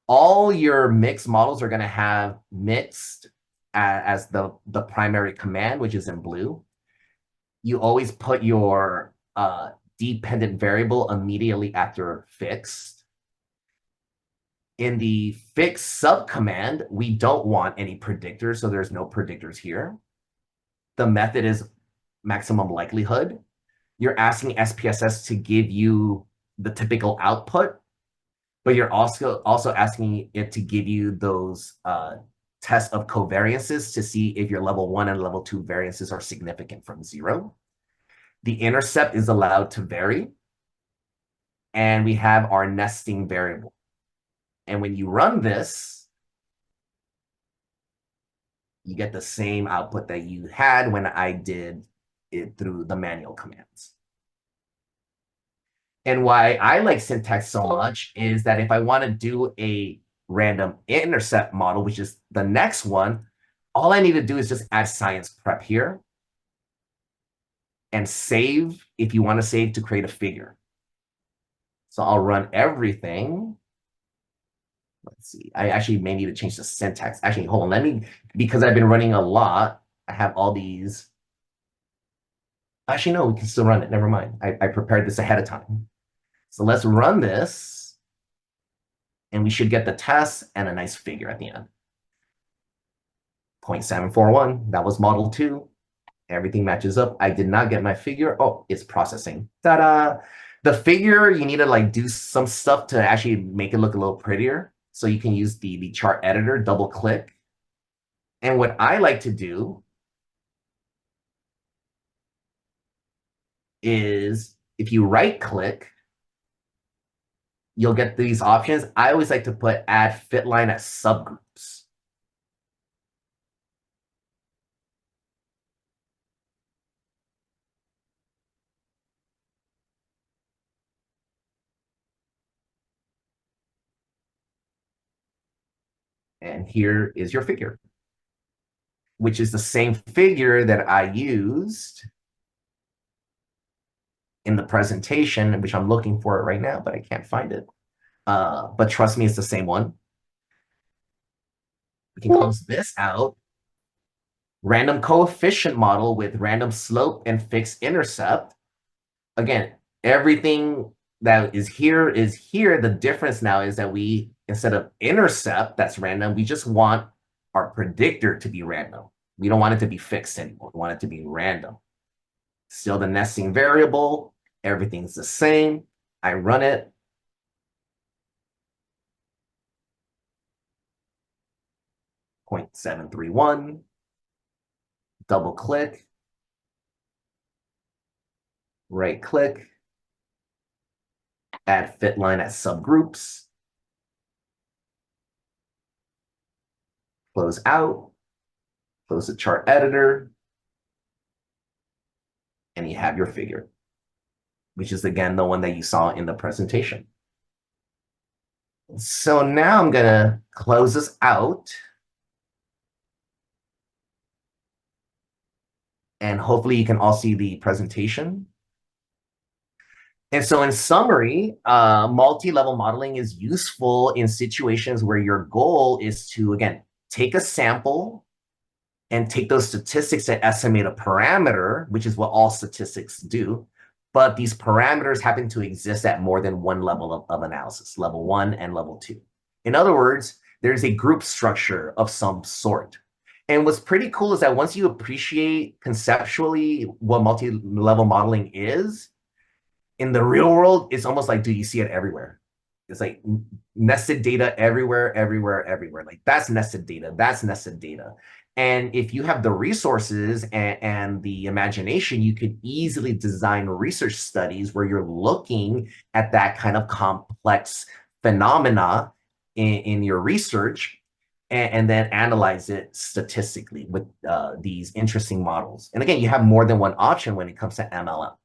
All your mixed models are going to have mixed as the primary command, which is in blue. You always put your dependent variable immediately after fixed. In the fixed subcommand, we don't want any predictors, so there's no predictors here. The method is maximum likelihood. You're asking SPSS to give you the typical output, but you're also asking it to give you those tests of covariances to see if your level 1 and level 2 variances are significant from 0. The intercept is allowed to vary. And we have our nesting variable. And when you run this, you get the same output that you had when I did it through the manual commands. And why I like syntax so much is that if I want to do a random intercept model, which is the next one, all I need to do is just add science prep here and save if you want to save to create a figure. So I'll run everything. Let's see. I actually may need to change the syntax. Actually, hold on. Because I've been running a lot, I have all these. Actually, no, we can still run it. Never mind. I prepared this ahead of time. So let's run this. And we should get the test and a nice figure at the end. 0.741. That was model 2. Everything matches up. I did not get my figure. Oh, it's processing. Ta-da! The figure, you need to do some stuff to actually make it look a little prettier. So you can use the chart editor, double click. And what I like to do is if you right click, you'll get these options. I always like to put add fit line as subgroup. And here is your figure, which is the same figure that I used in the presentation, which I'm looking for it right now, but I can't find it. But trust me, it's the same one. We can close this out. Random coefficient model with random slope and fixed intercept. Again, everything that is here is here. The difference now is that we, instead of intercept that's random, we just want our predictor to be random. We don't want it to be fixed anymore. We want it to be random. Still the nesting variable. Everything's the same. I run it. .731. Double click. Right click. Add fit line as subgroups. Close out. Close the chart editor. And you have your figure, which is again the one that you saw in the presentation. So now I'm gonna close this out. And hopefully you can all see the presentation. And so in summary, multi-level modeling is useful in situations where your goal is to, again, take a sample and take those statistics that estimate a parameter, which is what all statistics do. But these parameters happen to exist at more than one level of analysis, level 1 and level 2. In other words, there's a group structure of some sort. And what's pretty cool is that once you appreciate conceptually what multi-level modeling is, in the real world, it's almost like, dude, you see it everywhere. It's like nested data everywhere, everywhere, everywhere. Like that's nested data. That's nested data. And if you have the resources and the imagination, you could easily design research studies where you're looking at that kind of complex phenomena in your research and then analyze it statistically with these interesting models. And again, you have more than one option when it comes to MLM.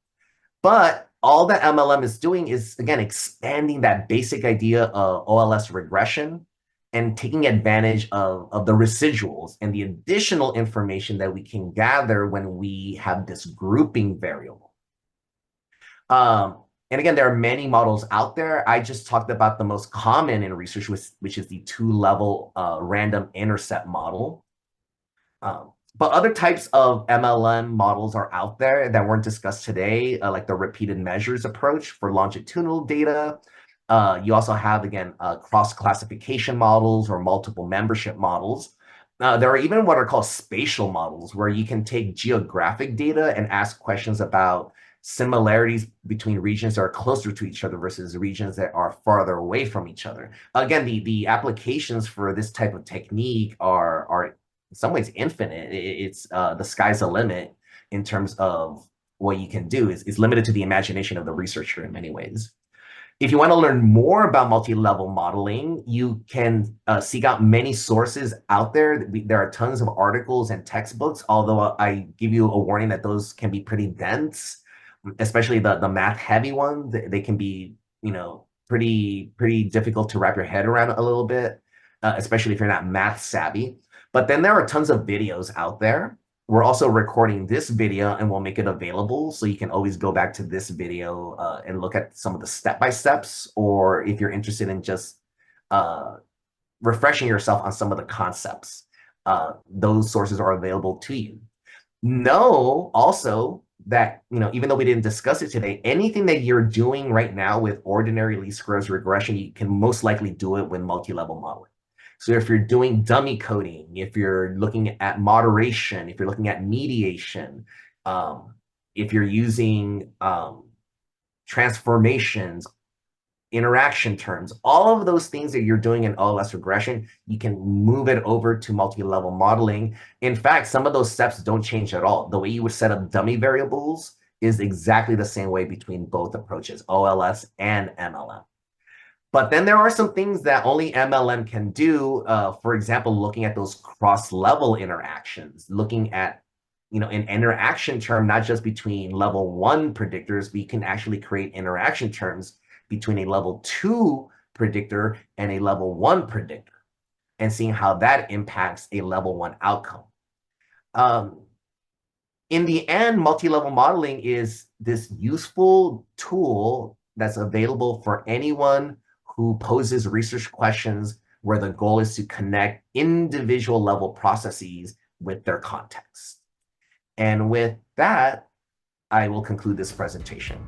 But all that MLM is doing is, again, expanding that basic idea of OLS regression and taking advantage of the residuals and the additional information that we can gather when we have this grouping variable. And again, there are many models out there. I just talked about the most common in research, which is the two-level random intercept model. But other types of MLM models are out there that weren't discussed today, like the repeated measures approach for longitudinal data. You also have, again, cross-classification models or multiple membership models. There are even what are called spatial models, where you can take geographic data and ask questions about similarities between regions that are closer to each other versus regions that are farther away from each other. Again, the applications for this type of technique are in some ways infinite. It's the sky's the limit in terms of what you can do. Is limited to the imagination of the researcher in many ways. If you want to learn more about multi-level modeling, you can seek out many sources out there. There are tons of articles and textbooks, although I give you a warning that those can be pretty dense, especially the math heavy ones. They can be, pretty difficult to wrap your head around a little bit, especially if you're not math savvy. But then there are tons of videos out there. We're also recording this video and we'll make it available. So you can always go back to this video and look at some of the step-by-steps, or if you're interested in just refreshing yourself on some of the concepts, those sources are available to you. Know also that, even though we didn't discuss it today, anything that you're doing right now with ordinary least squares regression, you can most likely do it with multi-level modeling. So if you're doing dummy coding, if you're looking at moderation, if you're looking at mediation, if you're using transformations, interaction terms, all of those things that you're doing in OLS regression, you can move it over to multi-level modeling. In fact, some of those steps don't change at all. The way you would set up dummy variables is exactly the same way between both approaches, OLS and MLM. But then there are some things that only MLM can do. For example, looking at those cross-level interactions, looking at, an interaction term, not just between level 1 predictors, but you can actually create interaction terms between a level 2 predictor and a level 1 predictor. and seeing how that impacts a level 1 outcome. In the end, multi-level modeling is this useful tool that's available for anyone who poses research questions where the goal is to connect individual level processes with their context. And with that, I will conclude this presentation.